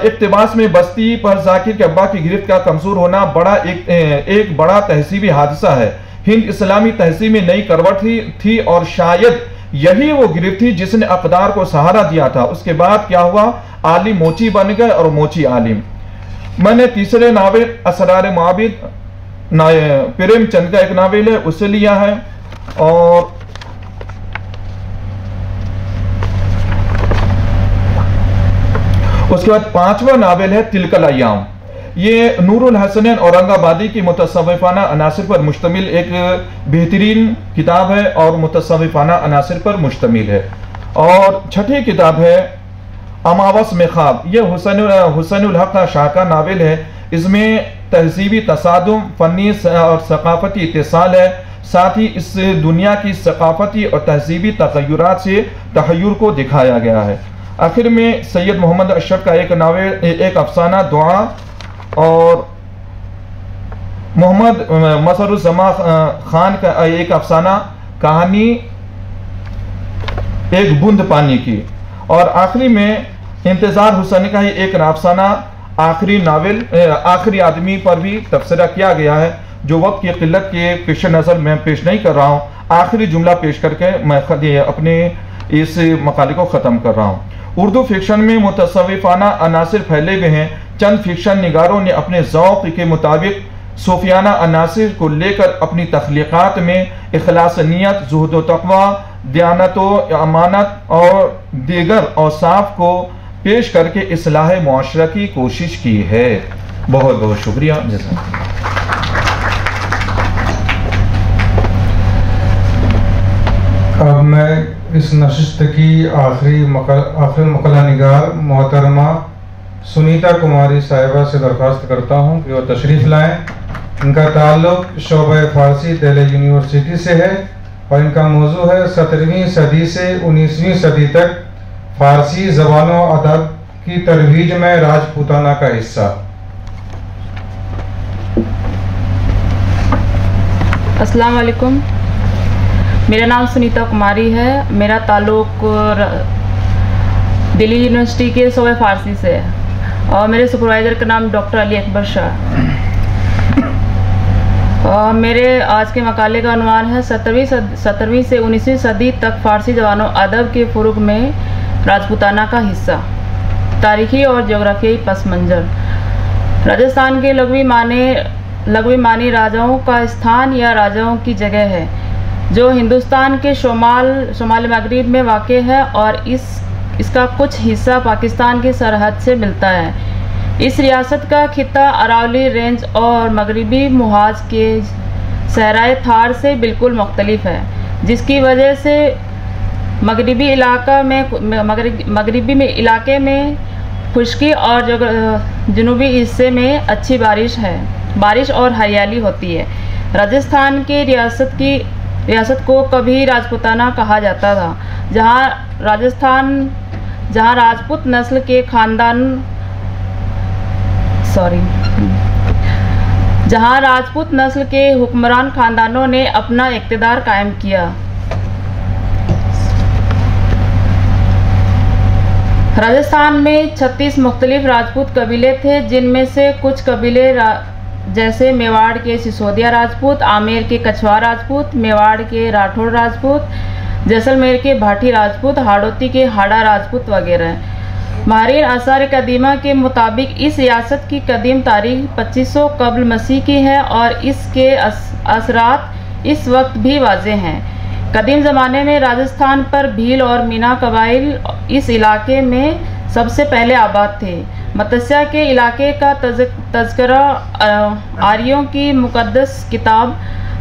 इक़्तिबास में बस्ती पर जाकिर के अब्बा की गिरफ्त का कमजोर होना एक बड़ा तहसीबी हादसा है। हिंद इस्लामी तहसीब में नई करवट थी और शायद यही वो गिरफ्त थी जिसने अक़दार को सहारा दिया था। उसके बाद क्या हुआ, आलिम मोची बन गए और मोची आलिम। मैंने तीसरे नावल असरार मुआबिद प्रेमचंद का एक नावल है, उससे लिया है। और उसके बाद 5वां नावल है तिलकल अय्याम। ये नूरुल हसनैन औरंगाबादी की मुतसव्विफ़ाना अनासिर पर मुश्तमिल एक बेहतरीन किताब है और मुतसव्विफ़ाना अनासिर पर मुश्तमिल है। और छठी किताब है अमावस में ख्वाब। यह हुसैनुल हक का शाह का नावल है। इसमें तहजीबी तसादुम, फ़नी और सकाफ़ती इत्तिसाल है। साथ ही इस दुनिया की सकाफ़ती और तहजीबी तग़य्युरात से तहय्युर को दिखाया गया है। आखिर में सैयद मोहम्मद अशरफ का एक नावल, एक अफसाना दुआ और मोहम्मद मसरुज़्ज़मा खान का एक अफसाना कहानी एक बूंद पानी की, और आखिरी में इंतज़ार हुसैनी का ही एक अफसाना आखिरी नावल आखिरी आदमी पर भी तबसरा किया गया है, जो वक्त की किल्लत के पेश नज़र मैं पेश नहीं कर रहा हूँ। आखिरी जुमला पेश करके मैं अपने इस मकाले को ख़त्म कर रहा हूँ। उर्दू फिक्शन में मुतसव्विफ़ाना अनासिर फैले हुए हैं। चंद फिक्शन निगारों ने अपने ज़ौक़ के मुताबिक सूफियाना अनासिर को लेकर अपनी तख्लीक़ात में इखलास नियत, ज़ुहद व तक़वा, दयानत व अमानत और दीगर औसाफ को पेश करके इस्लाह मुआशरा की कोशिश की है। बहुत बहुत शुक्रिया। अब मैं इस नशिस्त की आखिरी मकला निगार मोहतरमा सुनीता कुमारी साहिबा से दरख्वास्त करता हूँ कि वो तशरीफ़ लाएँ। इनका ताल्लुक़ शोबा फ़ारसी दिल्ली यूनिवर्सिटी से है और इनका मौजू है 17वीं सदी से 19वीं सदी तक फ़ारसी ज़बान व अदब की तरवीज में राजपूताना का हिस्सा। अस्सलाम वालेकुम, मेरा नाम सुनीता कुमारी है। मेरा ताल्लुक़ दिल्ली यूनिवर्सिटी के शोबा फ़ारसी से है और मेरे सुपरवाइज़र का नाम डॉक्टर अली अकबर शाह। मेरे आज के मकाले का उन्वान है 17वीं से 19वीं सदी तक फ़ारसी ज़बान व अदब के फ़ुरूग में राजपूताना का हिस्सा, तारीख़ी और जोग्राफियाई पस मंज़र। राजस्थान के लग़वी मानी राजाओं का स्थान या राजाओं की जगह है, जो हिंदुस्तान के शुमाल मगरिब में वाक़ है और इसका कुछ हिस्सा पाकिस्तान की सरहद से मिलता है। इस रियासत का खित्ता अरावली रेंज और मगरिबी मुहाज के सहराए थार से बिल्कुल मुख्तलिफ है, जिसकी वजह से मगरिबी इलाके में खुश्की और जनूबी हिस्से में अच्छी बारिश और हरियाली होती है। राजस्थान की रियासत को कभी राजपूताना कहा जाता था, जहाँ राजपूत नस्ल के जहाँ राजपूत नस्ल के हुक्मरान खानदानों ने अपना इक़्तिदार कायम किया। राजस्थान में 36 मुख्तलिफ राजपूत कबीले थे, जिनमें से कुछ कबीले जैसे मेवाड़ के सिसोदिया राजपूत, आमेर के कछवार राजपूत, मेवाड़ के राठौड़ राजपूत, जैसलमेर के भाटी राजपूत, हाड़ौती के हाड़ा राजपूत वगैरह। माहिरीन आसार कदीमा के मुताबिक इस रियासत की कदीम तारीख 2500 कब्ल मसीह की है और इसके असरात इस वक्त भी वाज़ेह हैं। कदीम ज़माने में राजस्थान पर भील और मीना कबाइल इस इलाके में सबसे पहले आबाद थे। मत्स्य के इलाके का तज़किरा आर्यों की मुक़द्दस किताब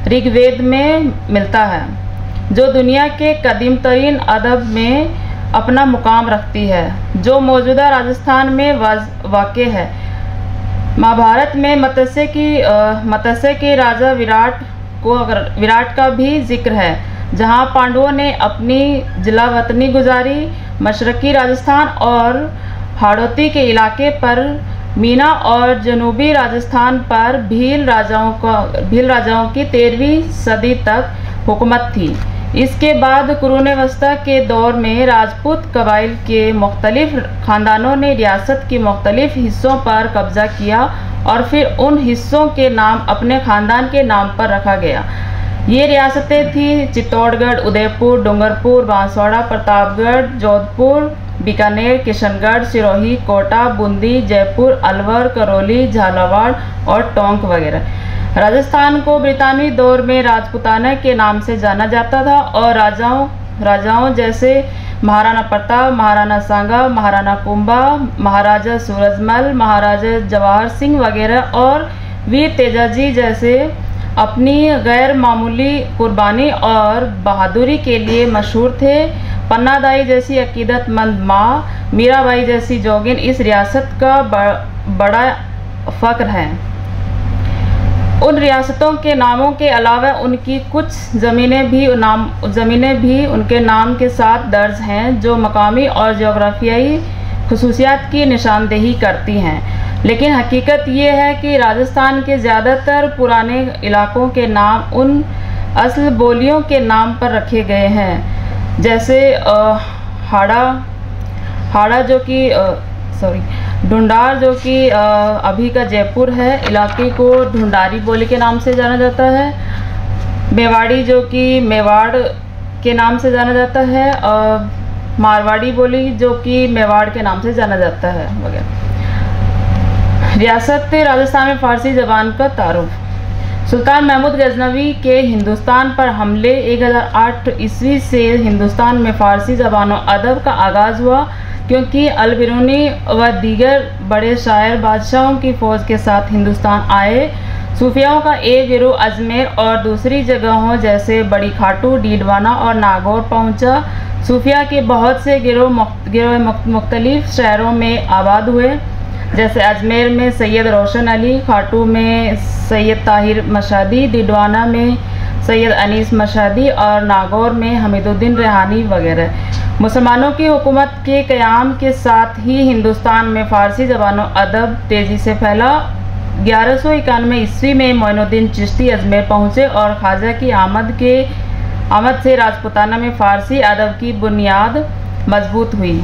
ऋग्वेद में मिलता है, जो दुनिया के कदीम तरीन अदब में अपना मुकाम रखती है, जो मौजूदा राजस्थान में वाक़े है। महाभारत में मत्स्य के राजा विराट का भी जिक्र है, जहाँ पांडवों ने अपनी जिलावतनी गुजारी। मशरक़ी राजस्थान और हाड़ौती के इलाके पर मीना और जनूबी राजस्थान पर भील राजाओं की 13वीं सदी तक हुकूमत थी। इसके बाद कुरून वस्ता के दौर में राजपूत कबाइल के मुख्तलिफ ख़ानदानों ने रियासत के मुख्तलिफ हिस्सों पर कब्ज़ा किया और फिर उन हिस्सों के नाम अपने ख़ानदान के नाम पर रखा गया। ये रियासतें थी चित्तौड़गढ़, उदयपुर, डूंगरपुर, बांसवाड़ा, प्रतापगढ़, जोधपुर, बीकानेर, किशनगढ़, सिरोही, कोटा, बूंदी, जयपुर, अलवर, करौली, झालावाड़ और टोंक वगैरह। राजस्थान को ब्रितानी दौर में राजपूताना के नाम से जाना जाता था और राजाओं जैसे महाराणा प्रताप, महाराणा सांगा, महाराणा कुंभा, महाराजा सूरजमल, महाराजा जवाहर सिंह वगैरह और वीर तेजाजी जैसे अपनी गैर मामूली कुर्बानी और बहादुरी के लिए मशहूर थे। पन्नादाई जैसी अकीदतमंद माँ, मीराबाई जैसी जोगिन इस रियासत का बड़ा फ़ख्र हैं। उन रियासतों के नामों के अलावा उनकी कुछ ज़मीनें भी उनके नाम के साथ दर्ज हैं, जो मकामी और जोग्राफियाई खुसूसियात की निशानदेही करती हैं। लेकिन हकीकत ये है कि राजस्थान के ज़्यादातर पुराने इलाकों के नाम उन असल बोलियों के नाम पर रखे गए हैं, जैसे हाड़ा जो कि ढूंढार जो कि अभी का जयपुर है, इलाके को ढूंढारी बोली के नाम से जाना जाता है। मेवाड़ी जो कि मेवाड़ के नाम से जाना जाता है, और मारवाड़ी बोली जो कि मेवाड़ के नाम से जाना जाता है वगैरह। रियासत राजस्थान में फ़ारसी ज़बान का तारुफ। सुल्तान महमूद गजनवी के हिंदुस्तान पर हमले 1008 ईस्वी से हिंदुस्तान में फ़ारसी ज़बान और अदब का आगाज़ हुआ, क्योंकि अल-बिरूनी व दीगर बड़े शायर बादशाहों की फ़ौज के साथ हिंदुस्तान आए। सूफियाओं का एक गिरोह अजमेर और दूसरी जगहों जैसे बड़ी खाटू, डीडवाना और नागौर पहुंचा। सूफिया के बहुत से गिरोह मुख्तलिफ शहरों में आबाद हुए, जैसे अजमेर में सैयद रोशन अली, खाटू में सैयद ताहिर मशादी, डीडवाना में सैयद अनीस मशादी और नागौर में हमीदुद्दीन रेहानी वगैरह। मुसलमानों की हुकूमत के क़याम के साथ ही हिंदुस्तान में फ़ारसी ज़बान और अदब तेज़ी से फैला। 1191 ईस्वी में मोइनुद्दीन चिश्ती अजमेर पहुँचे और ख्वाजा की आमद से राजपुताना में फ़ारसी अदब की बुनियाद मजबूत हुई।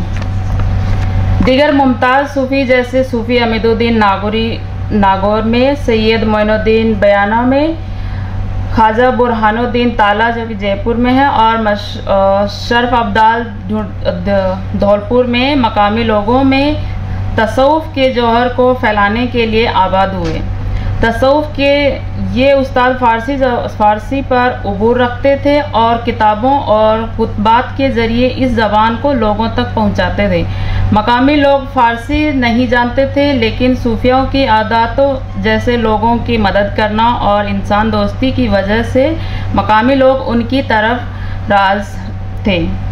दीगर मुमताज़ सूफ़ी जैसे सूफ़ी हमीदुद्दीन नागौर में, सैयद मोइनुद्दीन बयाना में, ख्वाजा बुरहानुद्दीन ताला जो कि जयपुर में है, और शरफ अब्दाल धौलपुर में मकामी लोगों में तसव्वुफ़ के जौहर को फैलाने के लिए आबाद हुए। तसव्वुफ़ के ये उस्ताद फ़ारसी पर उबूर रखते थे और किताबों और खुतबात के ज़रिए इस ज़बान को लोगों तक पहुंचाते थे। मकामी लोग फ़ारसी नहीं जानते थे, लेकिन सूफियों की आदतों जैसे लोगों की मदद करना और इंसान दोस्ती की वजह से मकामी लोग उनकी तरफ राज़ थे।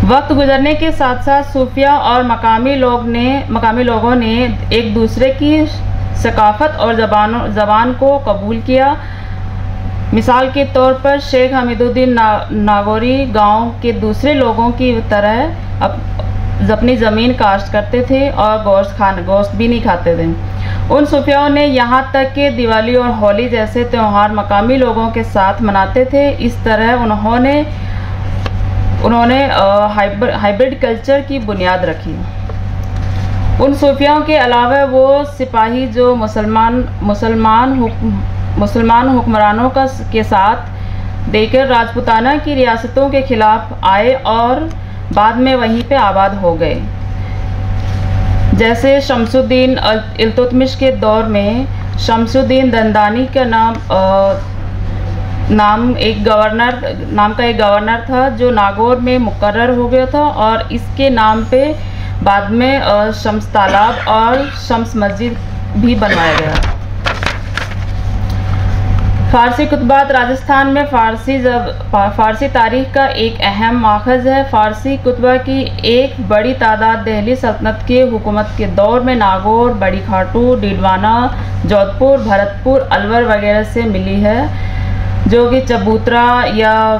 वक्त गुजरने के साथ साथ सूफिया और मकामी लोगों ने एक दूसरे की सकाफ़त और ज़बान को कबूल किया। मिसाल के तौर पर शेख हमीदुद्दीन नागौरी गांव के दूसरे लोगों की तरह अपनी ज़मीन काश्त करते थे और गोश्त भी नहीं खाते थे। उन सूफियाओं ने यहाँ तक कि दिवाली और होली जैसे त्यौहार मकामी लोगों के साथ मनाते थे। इस तरह उन्होंने हाइब्रिड कल्चर की बुनियाद रखी। उन सूफियाओं के अलावा वो सिपाही जो मुसलमान हुक्मरानों के साथ देकर राजपुताना की रियासतों के खिलाफ आए और बाद में वहीं पे आबाद हो गए। जैसे शमसुद्दीन इल्तुतमिश के दौर में शमसुद्दीन दंदानी का नाम का एक गवर्नर था, जो नागौर में मुकर्रर हो गया था, और इसके नाम पे बाद में शम्स तालाब और शम्स मस्जिद भी बनवाया गया। फ़ारसी कुतबात राजस्थान में फ़ारसी तारीख़ का एक अहम माखज़ है। फ़ारसी कुतबा की एक बड़ी तादाद दिल्ली सल्तनत के हुकूमत के दौर में नागौर, बड़ी खाटू, डीडवाना, जोधपुर, भरतपुर, अलवर वगैरह से मिली है, जो कि चबूतरा या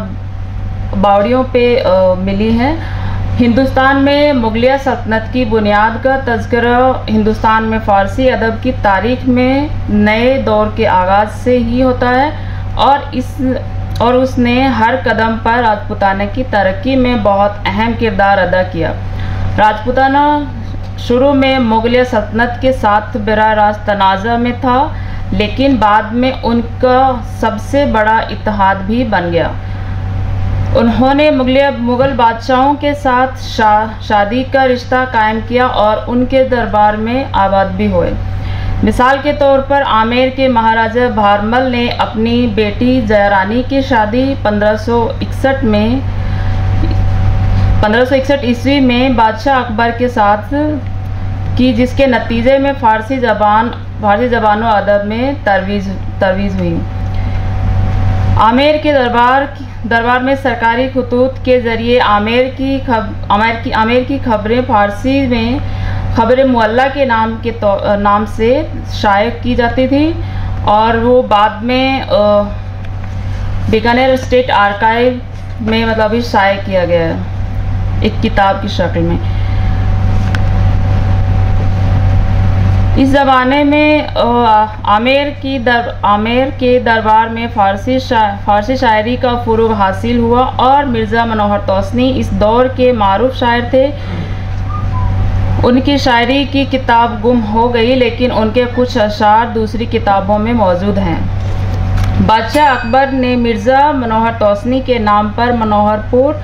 बावड़ियों पे मिली हैं। हिंदुस्तान में मुगलिया सल्तनत की बुनियाद का तज़किरा हिंदुस्तान में फ़ारसी अदब की तारीख़ में नए दौर के आगाज़ से ही होता है और उसने हर कदम पर राजपुताना की तरक्की में बहुत अहम किरदार अदा किया। राजपुताना शुरू में मुगलिया सल्तनत के साथ बराह रास्त तनाज़ा में था, लेकिन बाद में उनका सबसे बड़ा इत्तेहाद भी बन गया। उन्होंने मुग़ल बादशाहों के साथ शादी का रिश्ता कायम किया और उनके दरबार में आबाद भी हुए। मिसाल के तौर पर आमेर के महाराजा भारमल ने अपनी बेटी जयरानी की शादी 1561 ईस्वी में बादशाह अकबर के साथ की, जिसके नतीजे में फ़ारसी ज़बान व अदब में तरवीज़ हुई। आमेर के दरबार में सरकारी खतूत के ज़रिए आमेर की खबरें फ़ारसी में खबर मुअल्ला के नाम से शाये की जाती थी और वो बाद में बीकानेर स्टेट आर्काइव में मतलब अभी शाये किया गया है एक किताब की शक्ल में। इस ज़माने में आमेर के दरबार में फ़ारसी शायरी का फ़ुरूग हासिल हुआ और मिर्ज़ा मनोहर तौसनी इस दौर के मारूफ शायर थे। उनकी शायरी की किताब गुम हो गई, लेकिन उनके कुछ अशार दूसरी किताबों में मौजूद हैं। बादशाह अकबर ने मिर्ज़ा मनोहर तौसनी के नाम पर मनोहरपुर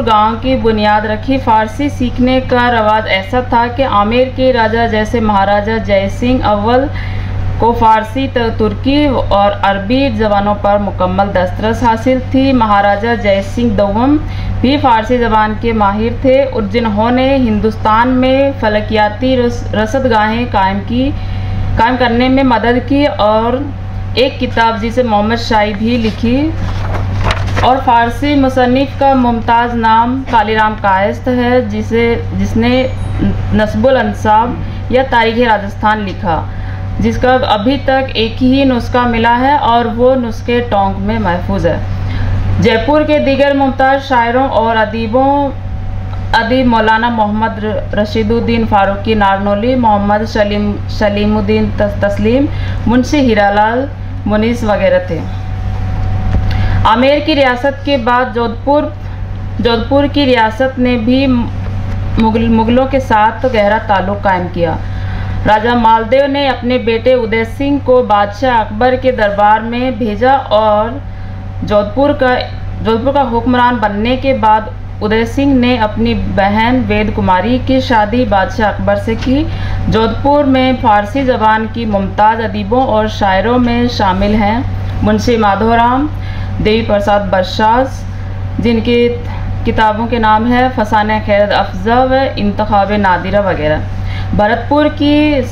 गांव की बुनियाद रखी। फ़ारसी सीखने का रवाज ऐसा था कि आमेर के राजा जैसे महाराजा जय सिंह अव्वल को फ़ारसी, तुर्की और अरबी ज़बानों पर मुकम्मल दस्तरस हासिल थी। महाराजा जय सिंह दोम भी फ़ारसी ज़बान के माहिर थे और जिन्होंने हिंदुस्तान में फलकियाती रसदगाहें कायम करने में मदद की और एक किताब जिसे मोहम्मद शाही भी लिखी। और फ़ारसी मुसन्निफ़ का मुमताज़ नाम कालीराम कायस्थ है, जिसने नस्बुल अंसाब या तारीख़ राजस्थान लिखा, जिसका अभी तक एक ही नुस्खा मिला है और वो नुस्खे टोंक में महफूज है। जयपुर के दीगर मुमताज़ शायरों और अदीब मौलाना मोहम्मद रशीदुद्दीन फ़ारूकी नारनौली, मोहम्मद सलीमुद्दीन तस्लीम, मुंशी हीरालाल मुनीस वगैरह थे। आमेर की रियासत के बाद जोधपुर की रियासत ने भी मुग़लों के साथ गहरा ताल्लुक़ कायम किया। राजा मालदेव ने अपने बेटे उदय सिंह को बादशाह अकबर के दरबार में भेजा और जोधपुर का हुक्मरान बनने के बाद उदय सिंह ने अपनी बहन वेद कुमारी की शादी बादशाह अकबर से की। जोधपुर में फ़ारसी ज़बान की मुमताज़ अदीबों और शायरों में शामिल हैं मुंशी माधोराम, देवी प्रसाद बशास, जिनकी किताबों के नाम है फसाने खैरत अफ़ज़ा व इंतखाब नादिरा वगैरह। भरतपुर की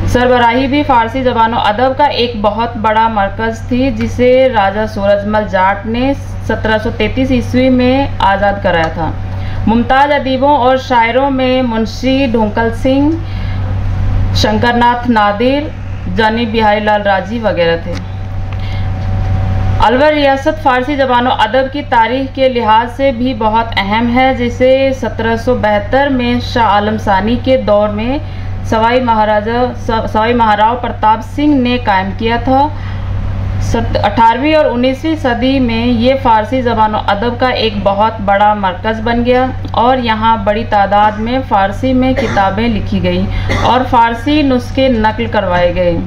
सरबराही भी फ़ारसी ज़बान अदब का एक बहुत बड़ा मरकज़ थी, जिसे राजा सूरजमल जाट ने 1733 ईस्वी में आज़ाद कराया था। मुमताज़ अदीबों और शायरों में मुंशी ढूंकल सिंह, शंकरनाथ नादिर, जानी बिहारी लाल राजी वगैरह थे। अलवर रियासत फ़ारसी ज़बान अदब की तारीख़ के लिहाज से भी बहुत अहम है, जिसे 1772 में शाह आलम सानी के दौर में सवाई महाराव प्रताप सिंह ने कायम किया था। 18वीं और 19वीं सदी में ये फ़ारसी ज़बान अदब का एक बहुत बड़ा मरकज़ बन गया और यहाँ बड़ी तादाद में फ़ारसी में किताबें लिखी गई और फ़ारसी नुस्खे नकल करवाए गए।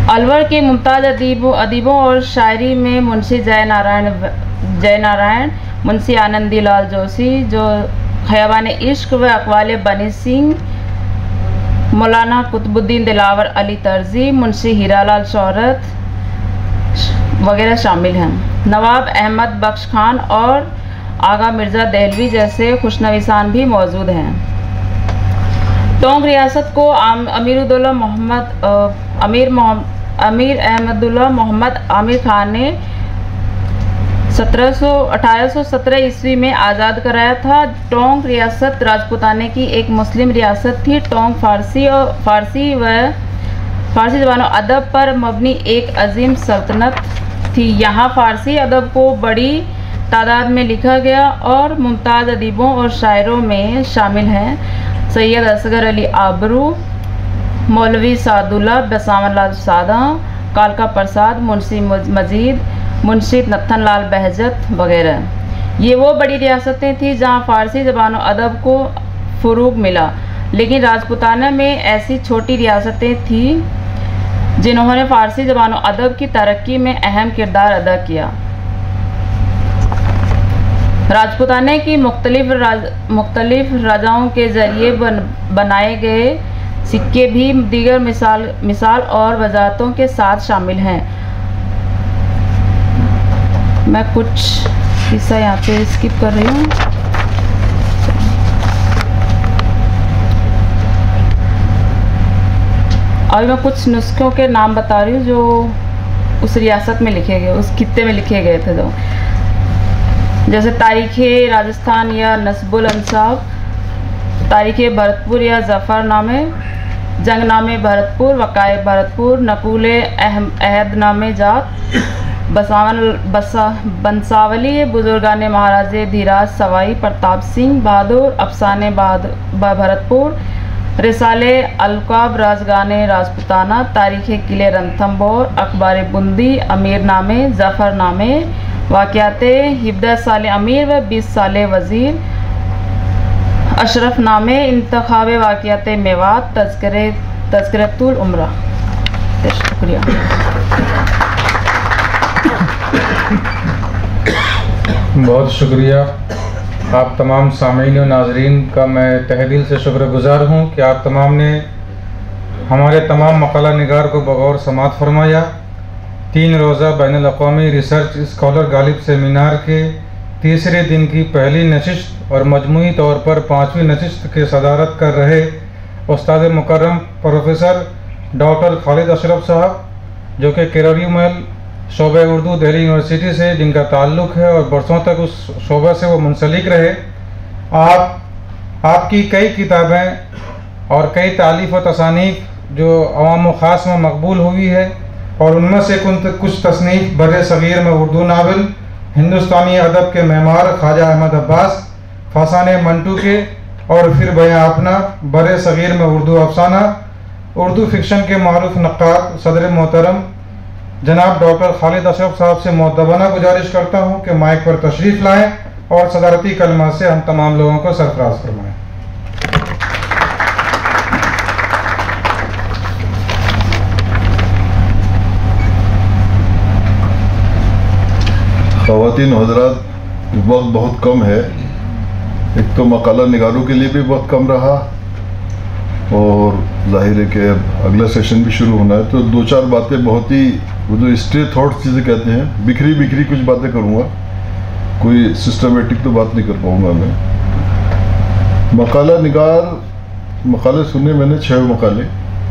अलवर के मुमताज़ अदीबों और शायरी में मुंशी जय नारायण, मुंशी आनंदी लाल जोशी, जो खयाबान इश्क व अक़वाल बनी सिंह, मौलाना कुतुबुद्दीन दिलावर अली तर्जी, मुंशी हीरालाल शौहरत वगैरह शामिल हैं। नवाब अहमद बख्श खान और आगा मिर्ज़ा दहलवी जैसे खुशनवीसान भी मौजूद हैं। टोंक रियासत को अमीर अहमदुल्ला मोहम्मद आमिर खान ने 1817 ईस्वी में आज़ाद कराया था। टोंक रियासत राजपूताने की एक मुस्लिम रियासत थी। टोंक फ़ारसी ज़बान अदब पर मबनी एक अजीम सल्तनत थी। यहाँ फ़ारसी अदब को बड़ी तादाद में लिखा गया और मुमताज़ अदीबों और शायरों में शामिल हैं सैयद असगर अली आबरू, मौलवी सादुल्ला, बसावन लाल सादा, कालका प्रसाद, मुंशी मजीद, मुंशी नत्थन लाल बहजत वगैरह। ये वो बड़ी रियासतें थीं जहाँ फ़ारसी ज़बान अदब को फ़ुरूग मिला, लेकिन राजपूताना में ऐसी छोटी रियासतें थीं जिन्होंने फ़ारसी ज़बान अदब की तरक्की में अहम किरदार अदा किया। राजपूताने की मुख्तलिफ राजाओं के ज़रिए बनाए गए सिक्के भी दीगर मिसाल और वजाहतों के साथ शामिल हैं। मैं कुछ हिस्सा यहाँ पे स्किप कर रही हूँ। अभी मैं कुछ नुस्खों के नाम बता रही हूँ जो उस रियासत में लिखे गए, उस खित्ते में लिखे गए थे। जो जैसे तारीख़ राजस्थान या नस्बुल अंसाब, तारीख़ भरतपुर या ज़फ़रनामे, जंगनामे भरतपुर, वक़ाए भरतपुर, नकूल अहदनामे जात, बंसावली बुजुर्गान महाराजे धीराज सवाई प्रताप सिंह बहादुर, अफसाने भरतपुर, रिसाले अलकाब राजगाने राजपुताना, तारीख़ किले रणथंभौर, अखबार बुंदी, अमीरनामे, ज़फ़रनामे, वाक़याते 17 साल अमीर व 20 साल वज़ीर, अशरफनामे, इंतखाब वाक़याते मेवात, तज़किरतुल उमरा। शुक्रिया। बहुत शुक्रिया आप तमाम सामीन और नाजरीन का मैं तहे दिल से शुक्रगुजार हूँ कि आप तमाम ने हमारे तमाम मकाला निगार को बगौर समात फरमाया। 3 रोज़ा बैनुल-अक़वामी रिसर्च स्कॉलर गालिब सेमिनार के तीसरे दिन की पहली नशिस्त और मजमूई तौर पर 5वीं नशिस्त के सदारत कर रहे उस्ताद मुकर्रम प्रोफेसर डॉक्टर खालिद अशरफ साहब, जो कि किरोड़ी महल शोबे उर्दू दिल्ली यूनिवर्सिटी से जिनका ताल्लुक़ है और बरसों तक उस शोबे से वो मुंसलिक रहे। आपकी कई किताबें और कई तालीफ़ व तसानीफ़ जो अवाम व ख़ास में मकबूल हुई है, और उनमें से कुछ तसनीफ़ बर सग़ीर में उर्दू नावल, हिंदुस्तानी अदब के मेमार ख्वाजा अहमद अब्बास, फसाने मंटू के, और फिर बयां अपना बर सग़ीर में उर्दू अफसाना, उर्दू फ़िक्शन के मारूफ नक्काद सदर मोहतरम जनाब डॉक्टर खालिद अशरफ साहब से मुअद्दबाना गुजारिश करता हूँ कि माइक पर तशरीफ़ लाएँ और सदारती कलमा से हम तमाम लोगों को सरफराज फरमाएँ। ख़वातीन हज़रात, वक्त बहुत कम है। एक तो मकाला निगारों के लिए भी वक्त कम रहा, और जाहिर है कि अगला सेशन भी शुरू होना है, तो 2-4 बातें बहुत ही वो जो स्ट्रे थॉट्स जिसे कहते हैं, बिखरी कुछ बातें करूँगा, कोई सिस्टमेटिक तो बात नहीं कर पाऊँगा मैं। मकाला निगार, मकाले सुने मैंने 6 मकाले,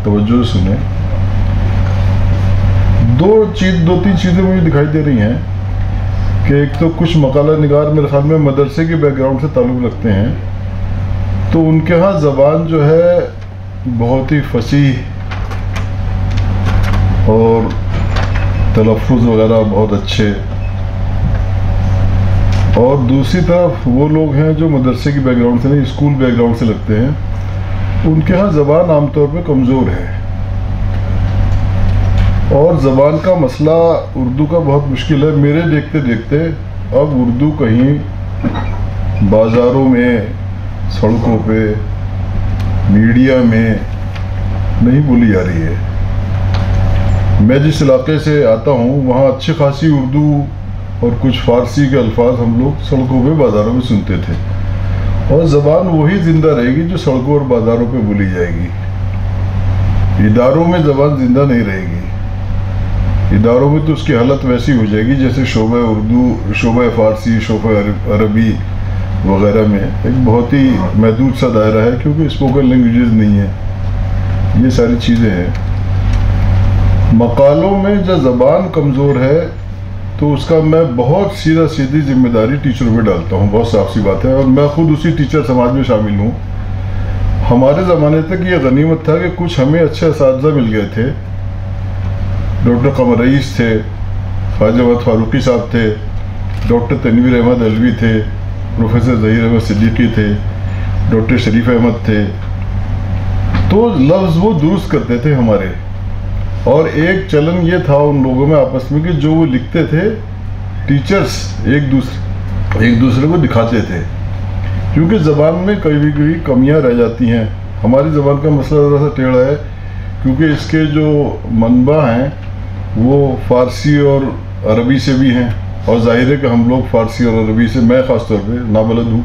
तवज्जो से सुने। 2-3 चीज़ें मुझे दिखाई दे रही हैं कि एक तो कुछ मकाला निगार मेरे ख्याल में मदरसे के बैकग्राउंड से ताल्लुक़ रखते हैं, तो उनके यहाँ ज़बान जो है बहुत ही फसीह और तलफ़्फ़ुज़ वगैरह बहुत अच्छे, और दूसरी तरफ वो लोग हैं जो मदरसे की बैकग्राउंड से नहीं, स्कूल बैकग्राउंड से लगते हैं, उनके यहाँ ज़बान आमतौर पे कमज़ोर है। और ज़बान का मसला उर्दू का बहुत मुश्किल है। मेरे देखते देखते अब उर्दू कहीं बाज़ारों में, सड़कों पे, मीडिया में नहीं बोली जा रही है। मैं जिस इलाके से आता हूँ वहाँ अच्छी खासी उर्दू और कुछ फ़ारसी के अल्फाज हम लोग सड़कों पे, बाज़ारों में सुनते थे, और ज़बान वही ज़िंदा रहेगी जो सड़कों और बाज़ारों पे बोली जाएगी। इदारों में ज़बान ज़िंदा नहीं रहेगी। इदारों में तो उसकी हालत वैसी हो जाएगी जैसे शोबा उर्दू, शोबा फ़ारसी, शोबा अरबी वगैरह में एक बहुत ही महदूद सा दायरा है, क्योंकि स्पोकन लैंग्वेजेस नहीं है, ये सारी चीज़ें हैं। मकालों में जब ज़बान कमज़ोर है तो उसका मैं बहुत सीधी जिम्मेदारी टीचरों पे डालता हूँ, बहुत साफ सी बात है, और मैं खुद उसी टीचर समाज में शामिल हूँ। हमारे ज़माने तक ये गनीमत था कि कुछ हमें अच्छे असातिज़ा मिल गए थे। डॉक्टर कमर रईस थे, ख्वाजा अहमद फारूकी साहब थे, डॉक्टर तनवीर अहमद अलवी थे, प्रोफेसर ज़हीर अहमद सिद्दीकी थे, डॉक्टर शरीफ अहमद थे। तो लफ्ज़ वो दुरुस्त करते थे हमारे, और एक चलन ये था उन लोगों में आपस में कि जो वो लिखते थे टीचर्स एक दूसरे को दिखाते थे, क्योंकि ज़बान में कभी कमियां रह जाती हैं। हमारी ज़बान का मसला ज़रा सा टेढ़ा है, क्योंकि इसके जो मनबा हैं वो फ़ारसी और अरबी से भी हैं, और जाहिर है कि हम लोग फ़ारसी और अरबी से, मैं ख़ास तौर पे नाबलद हूँ,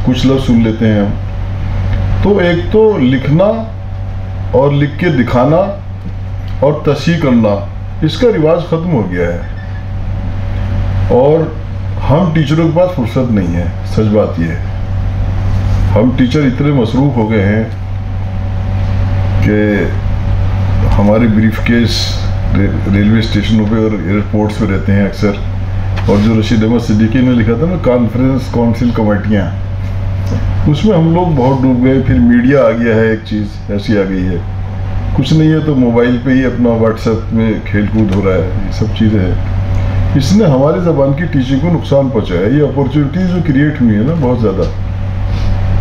कुछ लफ्ज़ सुन लेते हैं हम। तो एक तो लिखना और लिख के दिखाना और तस्हीह करना, इसका रिवाज ख़त्म हो गया है, और हम टीचरों के पास फुर्सत नहीं है। सच बात ये है, हम टीचर इतने मसरूफ़ हो गए हैं कि हमारे ब्रीफ केस रेलवे स्टेशनों पे और एयरपोर्ट्स पे रहते हैं अक्सर, और जो रशीद अहमद सिद्दीकी ने लिखा था ना कॉन्फ्रेंस काउंसिल कमेटियाँ, उसमें हम लोग बहुत डूब गए। फिर मीडिया आ गया है, एक चीज़ ऐसी आ गई है, कुछ नहीं है तो मोबाइल पे ही अपना व्हाट्सएप में खेल कूद हो रहा है, ये सब चीज़ें हैं। इसने हमारी ज़बान की टीचिंग को नुकसान पहुँचाया। ये अपॉर्चुनिटीज़ जो क्रिएट हुई है ना बहुत ज़्यादा,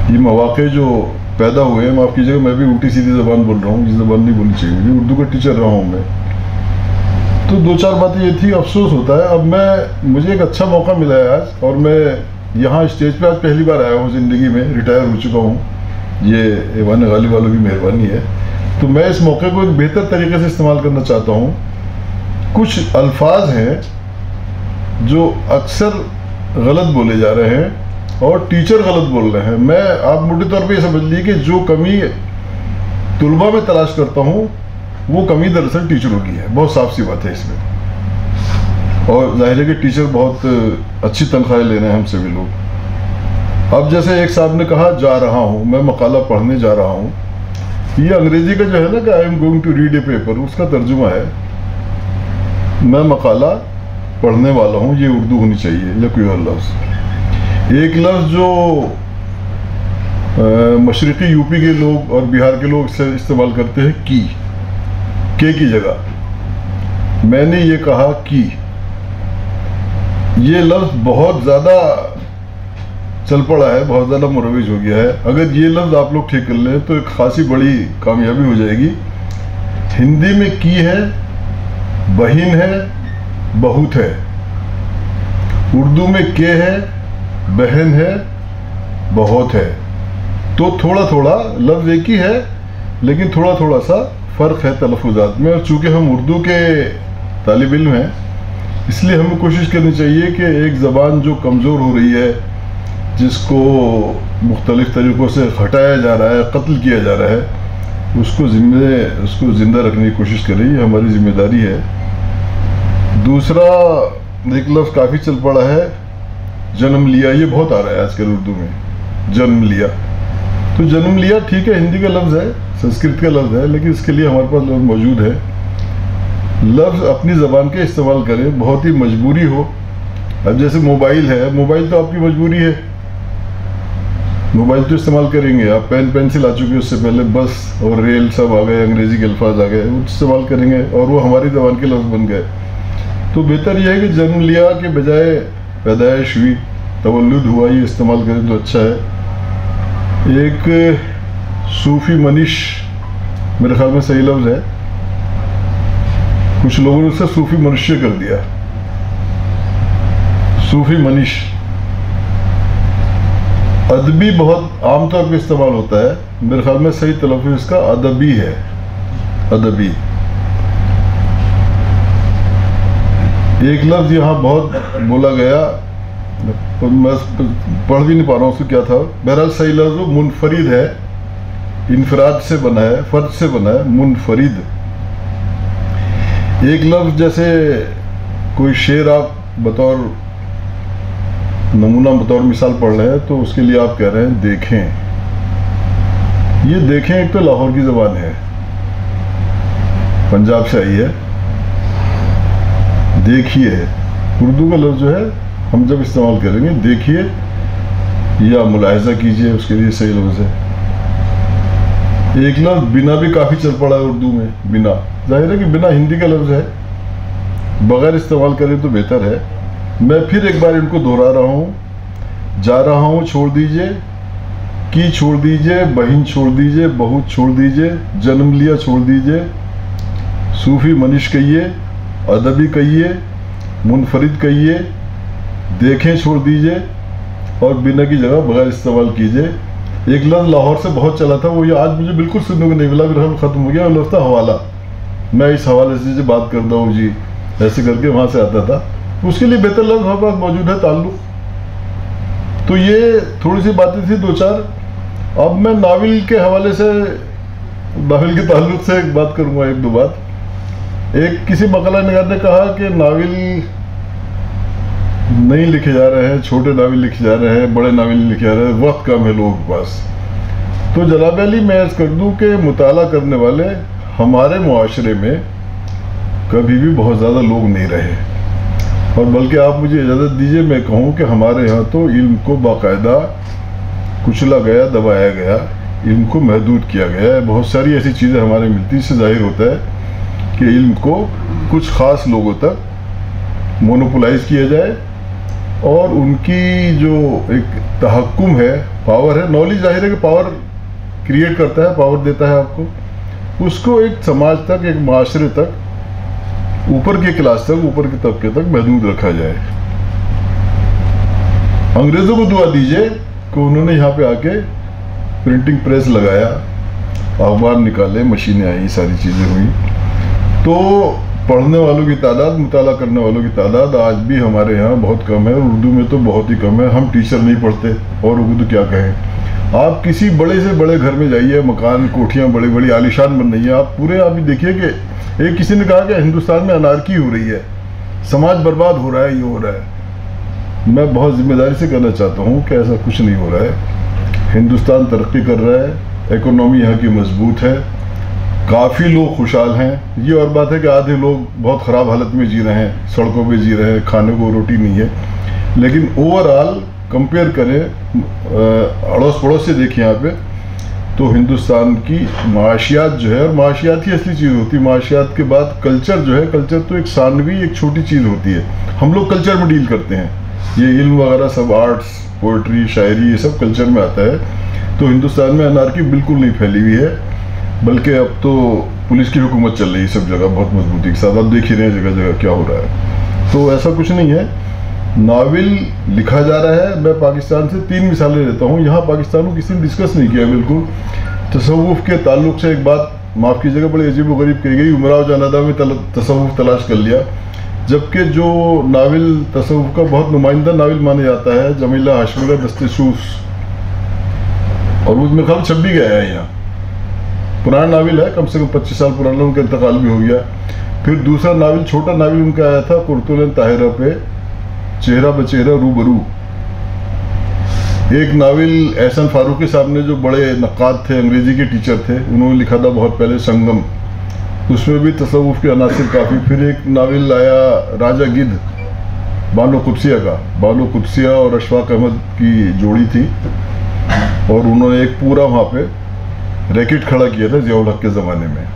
ये मौक़े जो पैदा हुए हैं, माफ़ कीजिएगा मैं भी उल्टी सीधी ज़बान बोल रहा हूँ, जिस ज़बान नहीं बोलनी चाहिए मुझे, उर्दू का टीचर रहा हूँ मैं। तो दो चार बातें ये थी, अफसोस होता है। अब मुझे एक अच्छा मौका मिला है आज, और मैं यहाँ स्टेज पे आज पहली बार आया हूँ ज़िंदगी में, रिटायर हो चुका हूँ, ये ऐवान गालिब वालों की मेहरबानी है। तो मैं इस मौके को एक बेहतर तरीके से इस्तेमाल करना चाहता हूँ। कुछ अल्फाज हैं जो अक्सर गलत बोले जा रहे हैं और टीचर गलत बोल रहे हैं। मैं आप मोटे तौर पे ये समझ लीजिए कि जो कमी तुलबा में तलाश करता हूँ वो कमी दरअसल टीचरों की है। बहुत साफ सी बात है इसमें, और जाहिर है कि टीचर बहुत अच्छी तनख्वाहें ले रहे हैं हमसे भी लोग। अब जैसे एक साहब ने कहा जा रहा हूँ, मैं मकाला पढ़ने जा रहा हूँ, ये अंग्रेजी का जो है ना कि I am going to read a paper, उसका तर्जुमा है मैं मकाला पढ़ने वाला हूँ, ये उर्दू होनी चाहिए या कोई और लफ्ज़। एक लफ्ज़ जो मशरक़ी यूपी के लोग और बिहार के लोग से इस्तेमाल करते हैं के की जगह मैंने ये कहा कि, ये लफ्ज़ बहुत ज़्यादा चल पड़ा है, बहुत ज़्यादा मुरविज हो गया है। अगर ये लफ्ज़ आप लोग ठीक कर लें तो एक खासी बड़ी कामयाबी हो जाएगी। हिंदी में की है, बहिन है, बहुत है। उर्दू में के है, बहन है, बहुत है। तो थोड़ा थोड़ा लफ्ज़ एक ही है, लेकिन थोड़ा थोड़ा सा फ़र्क है तलफ़ुज़ात में। और चूँकि हम उर्दू के तालिब इल्म हैं, इसलिए हमें कोशिश करनी चाहिए कि एक ज़बान जो कमज़ोर हो रही है, जिसको मुख्तलिफ़ तरीक़ों से हटाया जा रहा है, कत्ल किया जा रहा है, उसको ज़िंदा रखने की कोशिश करें, ये हमारी ज़िम्मेदारी है। दूसरा एक लफ्ज़ काफ़ी चल पड़ा है, जन्म लिया, ये बहुत आ रहा है आजकल उर्दू में, जन्म लिया। तो जन्म लिया ठीक है, हिंदी का लफ्ज़ है, संस्कृत का लफ्ज़ है, लेकिन इसके लिए हमारे पास लफ्ज़ मौजूद है। लफ्ज़ अपनी ज़बान के इस्तेमाल करें, बहुत ही मजबूरी हो। अब जैसे मोबाइल है, मोबाइल तो आपकी मजबूरी है, मोबाइल तो इस्तेमाल करेंगे आप। पेन पेंसिल आ चुकी है, उससे पहले बस और रेल सब आ गए, अंग्रेज़ी के अल्फाज आ गए, वो इस्तेमाल करेंगे और वो हमारी ज़बान के लफ्ज़ बन गए। तो बेहतर यह है कि जन्म लिया के बजाय पैदाइश हुई, तवल्लुद हुआ, ये इस्तेमाल करें तो अच्छा है। एक सूफ़ी मनीष मेरे ख्याल में सही लफ्ज़ है, कुछ लोगों ने उसे सूफ़ी मनुष्य कर दिया, सूफ़ी मनीष। अदबी बहुत आमतौर पर इस्तेमाल होता है, मेरे ख्याल में सही तलफ़्फ़ुज़ इसका अदबी है, अदबी। एक लफ्ज़ यहाँ बहुत बोला गया, मैं पढ़ भी नहीं पा रहा हूँ उसको क्या था, बहरहाल सही लफ्ज़ मुनफरिद है, इनफराद से बना है, फ़र्द से बना है, मुनफरिद। एक लफ्ज़ जैसे कोई शेर आप बतौर नमूना, बतौर मिसाल पढ़ रहे हैं, तो उसके लिए आप कह रहे हैं देखें। ये देखें एक तो लाहौर की ज़बान है, पंजाब से आई है, देखिए है। उर्दू का लफ्ज़ जो है हम जब इस्तेमाल करेंगे देखिए या मुलाहिज़ा कीजिए, उसके लिए सही लफ्ज़ है। एक लफ्ज़ बिना भी काफ़ी चल पड़ा है उर्दू में, बिना। जाहिर है कि बिना हिंदी का लफ्ज़ है, बग़ैर इस्तेमाल करें तो बेहतर है। मैं फिर एक बार इनको दोहरा रहा हूँ, जा रहा हूँ छोड़ दीजिए, की छोड़ दीजिए, बहिन छोड़ दीजिए, बहुत छोड़ दीजिए, जन्म लिया छोड़ दीजिए, सूफ़ी मनीष कहिए, अदबी कहिए, मुनफरिद कहिए, देखें छोड़ दीजिए और बिना की जगह बगैर इस्तेमाल कीजिए। एक लफ्ज़ लाहौर से बहुत चला था, वो ये आज मुझे बिल्कुल सुनने को नहीं मिला, मेरा ख़त्म हो गया। वो लफ्ज़ था हवाला। मैं इस हवाले से बात करता हूँ जी, ऐसे करके वहाँ से आता था। उसके लिए बेहतर लफ्ज़ हमारे पास मौजूद है, ताल्लुक़। तो ये थोड़ी सी बातें थी दो चार। अब मैं नावल के हवाले से, नावल के ताल्लुक़ से एक बात करूँगा, एक दो बात। एक किसी मकाला निगार ने कहा कि नावल नहीं लिखे जा रहे हैं, छोटे नावल लिखे जा रहे हैं, बड़े नावल लिखे जा रहे हैं, वक्त कम है लोगों के पास। तो जनाब अली मैं अर्ज़ कर दूँ कि मुताला करने वाले हमारे मुआशरे में कभी भी बहुत ज़्यादा लोग नहीं रहे, और बल्कि आप मुझे इजाज़त दीजिए मैं कहूँ कि हमारे यहाँ तो इल्म को बाकायदा कुचला गया, दबाया गया, इल्म को महदूद किया गया है। बहुत सारी ऐसी चीज़ें हमारे मिलती हैं, इससे जाहिर होता है कि इल्म को कुछ ख़ास लोगों तक मोनोपोलाइज किया जाए और उनकी जो एक तहक्कुम है, पावर है, नॉलेज जाहिर है कि पावर क्रिएट करता है, पावर देता है आपको, उसको एक समाज तक, एक माशरे तक, ऊपर के क्लास तक, ऊपर के तबके तक महदूद रखा जाए। अंग्रेज़ों को दुआ दीजिए कि उन्होंने यहाँ पे आके प्रिंटिंग प्रेस लगाया, अखबार निकाले, मशीनें आई, सारी चीज़ें हुई, तो पढ़ने वालों की तादाद, मुताला करने वालों की तादाद आज भी हमारे यहाँ बहुत कम है। उर्दू में तो बहुत ही कम है। हम टीचर नहीं पढ़ते और उर्दू क्या कहें। आप किसी बड़े से बड़े घर में जाइए, मकान, कोठियाँ बड़ी बड़ी आलीशान बन रही हैं, आप पूरे आप देखिए कि एक किसी ने कहा कि हिंदुस्तान में अनारकी हो रही है, समाज बर्बाद हो रहा है, ये हो रहा है। मैं बहुत जिम्मेदारी से कहना चाहता हूँ कि ऐसा कुछ नहीं हो रहा है। हिंदुस्तान तरक्की कर रहा है, इकोनॉमी यहाँ की मजबूत है, काफ़ी लोग खुशहाल हैं। ये और बात है कि आधे लोग बहुत ख़राब हालत में जी रहे हैं, सड़कों पे जी रहे हैं, खाने को रोटी नहीं है। लेकिन ओवरऑल कंपेयर करें, अड़ोस पड़ोस से देखिए यहाँ पे, तो हिंदुस्तान की माशियात जो है, और माशियात ही असली चीज़ होती है, माशियात के बाद कल्चर जो है, कल्चर तो एक सानवी, एक छोटी चीज़ होती है। हम लोग कल्चर में डील करते हैं, ये इल्म वगैरह सब, आर्ट्स, पोइट्री, शायरी, ये सब कल्चर में आता है। तो हिंदुस्तान में अनारकी बिल्कुल नहीं फैली हुई है, बल्कि अब तो पुलिस की हुकूमत चल रही है सब जगह बहुत मजबूती के साथ। आप देख ही रहे हैं जगह जगह क्या हो रहा है। तो ऐसा कुछ नहीं है, नावल लिखा जा रहा है। मैं पाकिस्तान से 3 मिसालें लेता हूँ। यहाँ पाकिस्तान को किसी ने डिस्कस नहीं किया बिल्कुल। तसव्वुफ़ के ताल्लुक से एक बात, माफ़ कीजिएगा, बड़ी अजीब व गरीब कही गई, उमराव जनादा में तसव्वुफ़ तलाश कर लिया, जबकि जो नावल तसव्वुफ़ का बहुत नुमाइंदा नावल माना जाता है, जमीला हाशमी का दस्ते शूस, और वो मेरे ख्याल छप भी गया है यहाँ। पुराना नावल है, कम से कम 25 साल पुराना, उनका इंतकाल भी हो गया। फिर दूसरा नावल, छोटा नावल उनका आया था, कुर्तुल ताहिरा पे, चेहरा बचेहरा रूबरू। एक नावल एहसन फारूकी साहब ने, जो बड़े नक्काद थे, अंग्रेजी के टीचर थे, उन्होंने लिखा था बहुत पहले, संगम, उसमें भी तसव्वुफ़ के अनासिर काफ़ी। फिर एक नावल आया राजा गिद्ध, बानो कुदसिया का, बानो कुदसिया और अशफाक अहमद की जोड़ी थी, और उन्होंने एक पूरा वहाँ पे रैकेट खड़ा किया था ज़ियाउल हक के ज़माने में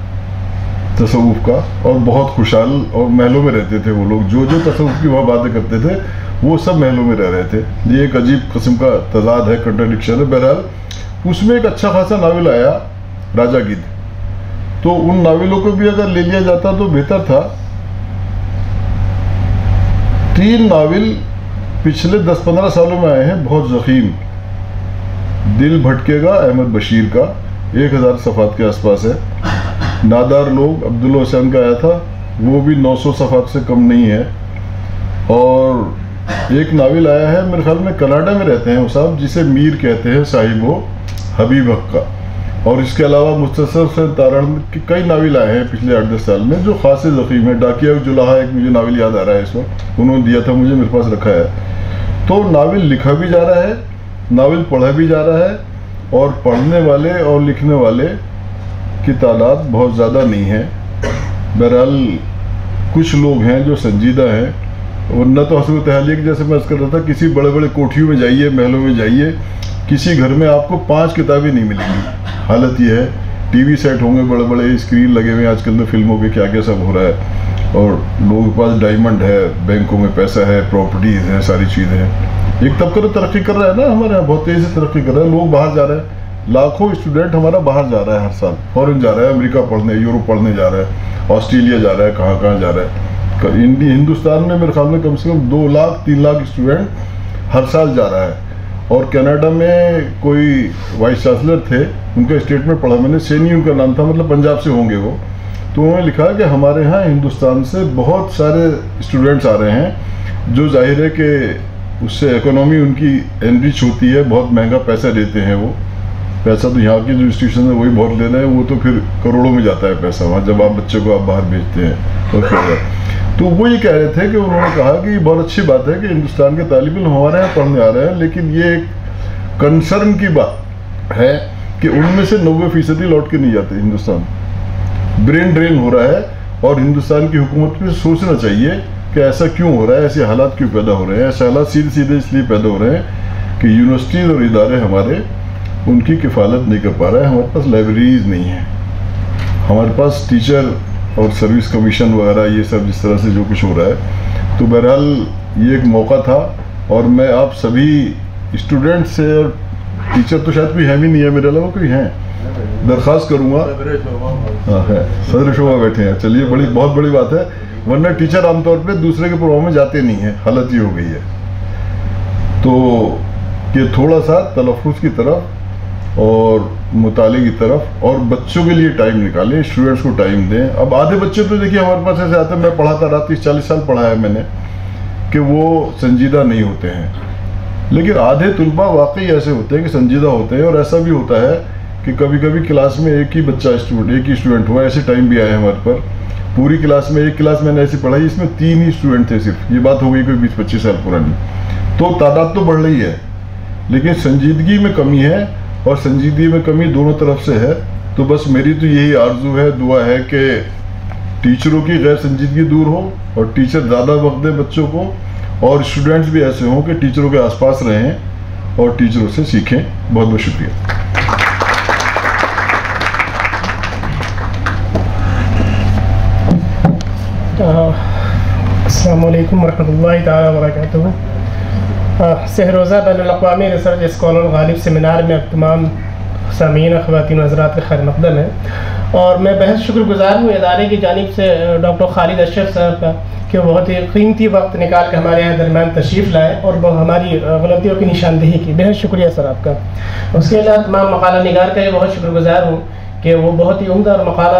तसव्वुफ़ का, और बहुत खुशहाल, और महलों में रहते थे वो लोग। जो जो तसव्वुफ़ की वहाँ बातें करते थे वो सब महलों में रह रहे थे। ये एक अजीब किस्म का तजाद है, कंट्राडिक्शन है। बहरहाल उसमें एक अच्छा खासा नावल आया, राजा गिद्ध। तो उन नावलों को भी अगर ले लिया जाता तो बेहतर था। 3 नावल पिछले 10-15 सालों में आए हैं, बहुत ज़ख़ीम। दिल भटकेगा अहमद बशीर का, 1000 सफ़ात के आसपास है। नादार लोग, अब्दुल हुसैन का आया था, वो भी 900 सफ़ात से कम नहीं है। और एक नावल आया है, मेरे ख्याल में कनाडा में रहते हैं वो साहब, जिसे मीर कहते हैं, साहिबो हबीब हक का। और इसके अलावा मुख्तसर से तारण के कई नावल आए हैं पिछले 8-10 साल में, जो खासे ज़ख़ीम है। डाकिया जुलाहा एक मुझे नावल याद आ रहा है इस वक्त, उन्होंने दिया था मुझे, मेरे पास रखा है। तो नावल लिखा भी जा रहा है, नावल पढ़ा भी जा रहा है, और पढ़ने वाले और लिखने वाले की तादाद बहुत ज़्यादा नहीं है। बहरहाल कुछ लोग हैं जो संजीदा हैं, वरना तो हसूल तहलीक, जैसे मैं कर रहा था, किसी बड़े बड़े कोठियों में जाइए, महलों में जाइए, किसी घर में आपको 5 किताबें नहीं मिलेंगी। हालत ये है, टीवी सेट होंगे, बड़े बड़े स्क्रीन लगे हुए हैं, आजकल तो फिल्मों के क्या क्या सब हो रहा है, और लोगों के पास डायमंड है, बैंकों में पैसा है, प्रॉपर्टीज़ हैं, सारी चीज़ें हैं। एक तबका तो तरक्की कर रहा है ना हमारे यहाँ, बहुत तेज़ी से तरक्की कर रहा है, लोग बाहर जा रहे हैं, लाखों स्टूडेंट हमारा बाहर जा रहा है हर साल, फॉरेन जा रहा है, अमेरिका पढ़ने, यूरोप पढ़ने जा रहा है, ऑस्ट्रेलिया जा रहा है, कहाँ कहाँ जा रहा है। हिंदुस्तान में मेरे ख्याल में कम से कम 2 लाख 3 लाख स्टूडेंट हर साल जा रहा है। और कनाडा में कोई वाइस चांसलर थे, उनका स्टेटमेंट पढ़ा मैंने, सैनी उनका नाम था, मतलब पंजाब से होंगे वो। तो उन्होंने लिखा कि हमारे यहाँ हिंदुस्तान से बहुत सारे स्टूडेंट्स आ रहे हैं, जो जाहिर है कि उससे इकोनॉमी उनकी एनरिच होती है, बहुत महंगा पैसा देते हैं वो। पैसा तो यहाँ की जो इंस्टीट्यूशन है वही बहुत ले रहे हैं, वो तो फिर करोड़ों में जाता है पैसा वहाँ, जब आप बच्चे को आप बाहर भेजते हैं। और तो वो ये कह रहे थे कि उन्होंने कहा कि ये बहुत अच्छी बात है कि हिंदुस्तान के तालिब इल्म हमारे यहाँ पढ़ने आ रहे हैं, लेकिन ये एक कंसर्न की बात है कि उनमें से 90% लौट के नहीं जाते हिंदुस्तान। ब्रेन ड्रेन हो रहा है, और हिंदुस्तान की हुकूमत पे सोचना चाहिए कि ऐसा क्यों हो रहा है, ऐसे हालात क्यों पैदा हो रहे हैं। ऐसे हालात सीधे सीधे इसलिए पैदा हो रहे हैं कि यूनिवर्सिटीज़ और इदारे हमारे उनकी किफ़ालत नहीं कर पा रहे हैं। हमारे पास लाइब्रेरीज़ नहीं हैं, हमारे पास टीचर और सर्विस कमीशन वगैरह ये सब जिस तरह से जो कुछ हो रहा है। तो बहरहाल ये एक मौका था और मैं आप सभी स्टूडेंट से, और टीचर तो शायद कोई है भी नहीं है मेरे अलावा, कोई है, दरख्वास्त करूँगा। हाँ है, सदर शोभा बैठे हैं, चलिए बहुत बड़ी बात है, वरना टीचर आमतौर पे दूसरे के प्रोग्राम में जाते नहीं हैं, हालत ये हो गई है। तो ये थोड़ा सा तलफ़ुज़ की तरफ और मुताले की तरफ और बच्चों के लिए टाइम निकालें, स्टूडेंट्स को टाइम दें। अब आधे बच्चे तो देखिए हमारे पास ऐसे आते हैं, मैं पढ़ाता रहा 30-40 साल पढ़ा है मैंने, कि वो संजीदा नहीं होते हैं, लेकिन आधे तुलबा वाकई ऐसे होते हैं कि संजीदा होते हैं। और ऐसा भी होता है कि कभी कभी क्लास में एक ही स्टूडेंट हुआ, ऐसे टाइम भी आया हमारे पर, पूरी क्लास में एक क्लास मैंने ऐसी पढ़ाई इसमें 3 ही स्टूडेंट थे सिर्फ। ये बात हो गई कोई 20-25 साल पुरानी। तो तादाद तो बढ़ रही है, लेकिन संजीदगी में कमी है, और संजीदगी में कमी दोनों तरफ से है। तो बस मेरी तो यही आरजू है, दुआ है कि टीचरों की गैर संजीदगी दूर हो और टीचर ज़्यादा वक्त दें बच्चों को, और स्टूडेंट्स भी ऐसे हों कि टीचरों के आसपास रहें और टीचरों से सीखें। बहुत बहुत शुक्रिया। अस्सलामु अलैकुम वरहमतुल्लाहि ताला वबरकातुहू। सहरोज़ा बैनुल-अक़वामी रिसर्च स्कॉलर गालिब सेमिनार में अब तमाम सामीन ख़वातीन हज़रात का खैर मक़दम है, और मैं बेहद शुक्रगुज़ार हूँ इदारे की जानिब से डॉक्टर खालिद अशरफ साहब का कि वो बहुत ही कीमती वक्त निकाल कर हमारे यहाँ दरमियान तशरीफ़ लाए और हमारी गलतियों की निशानदेही की। बेहद शुक्रिया सर आपका। उसके अलावा तमाम मकाला निगार का भी बहुत शुक्रगुज़ार हूँ कि वो बहुत ही उम्दा और मकाला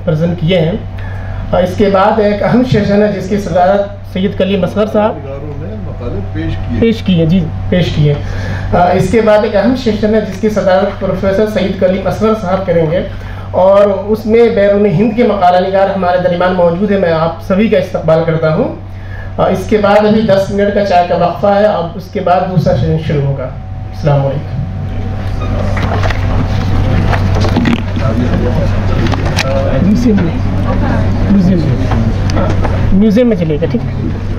प्रेजेंट किए हैं। इसके बाद एक अहम सेशन है जिसकी सदारत सैयद कलीम असगर साहब पेश किए। इसके बाद एक अहम सेशन है जिसकी सदारत प्रोफेसर सैयद कलीम असगर साहब करेंगे, और उसमें बैरून हिंद के मकाला निगार हमारे दरमियान मौजूद है। मैं आप सभी का इस्तकबाल करता हूँ। इसके बाद अभी 10 मिनट का चाय का वक्फा है, अब उसके बाद दूसरा सेशन शुरू होगा। अस्सलाम वालेकुम। म्यूजियम में चलेगा, ठीक है।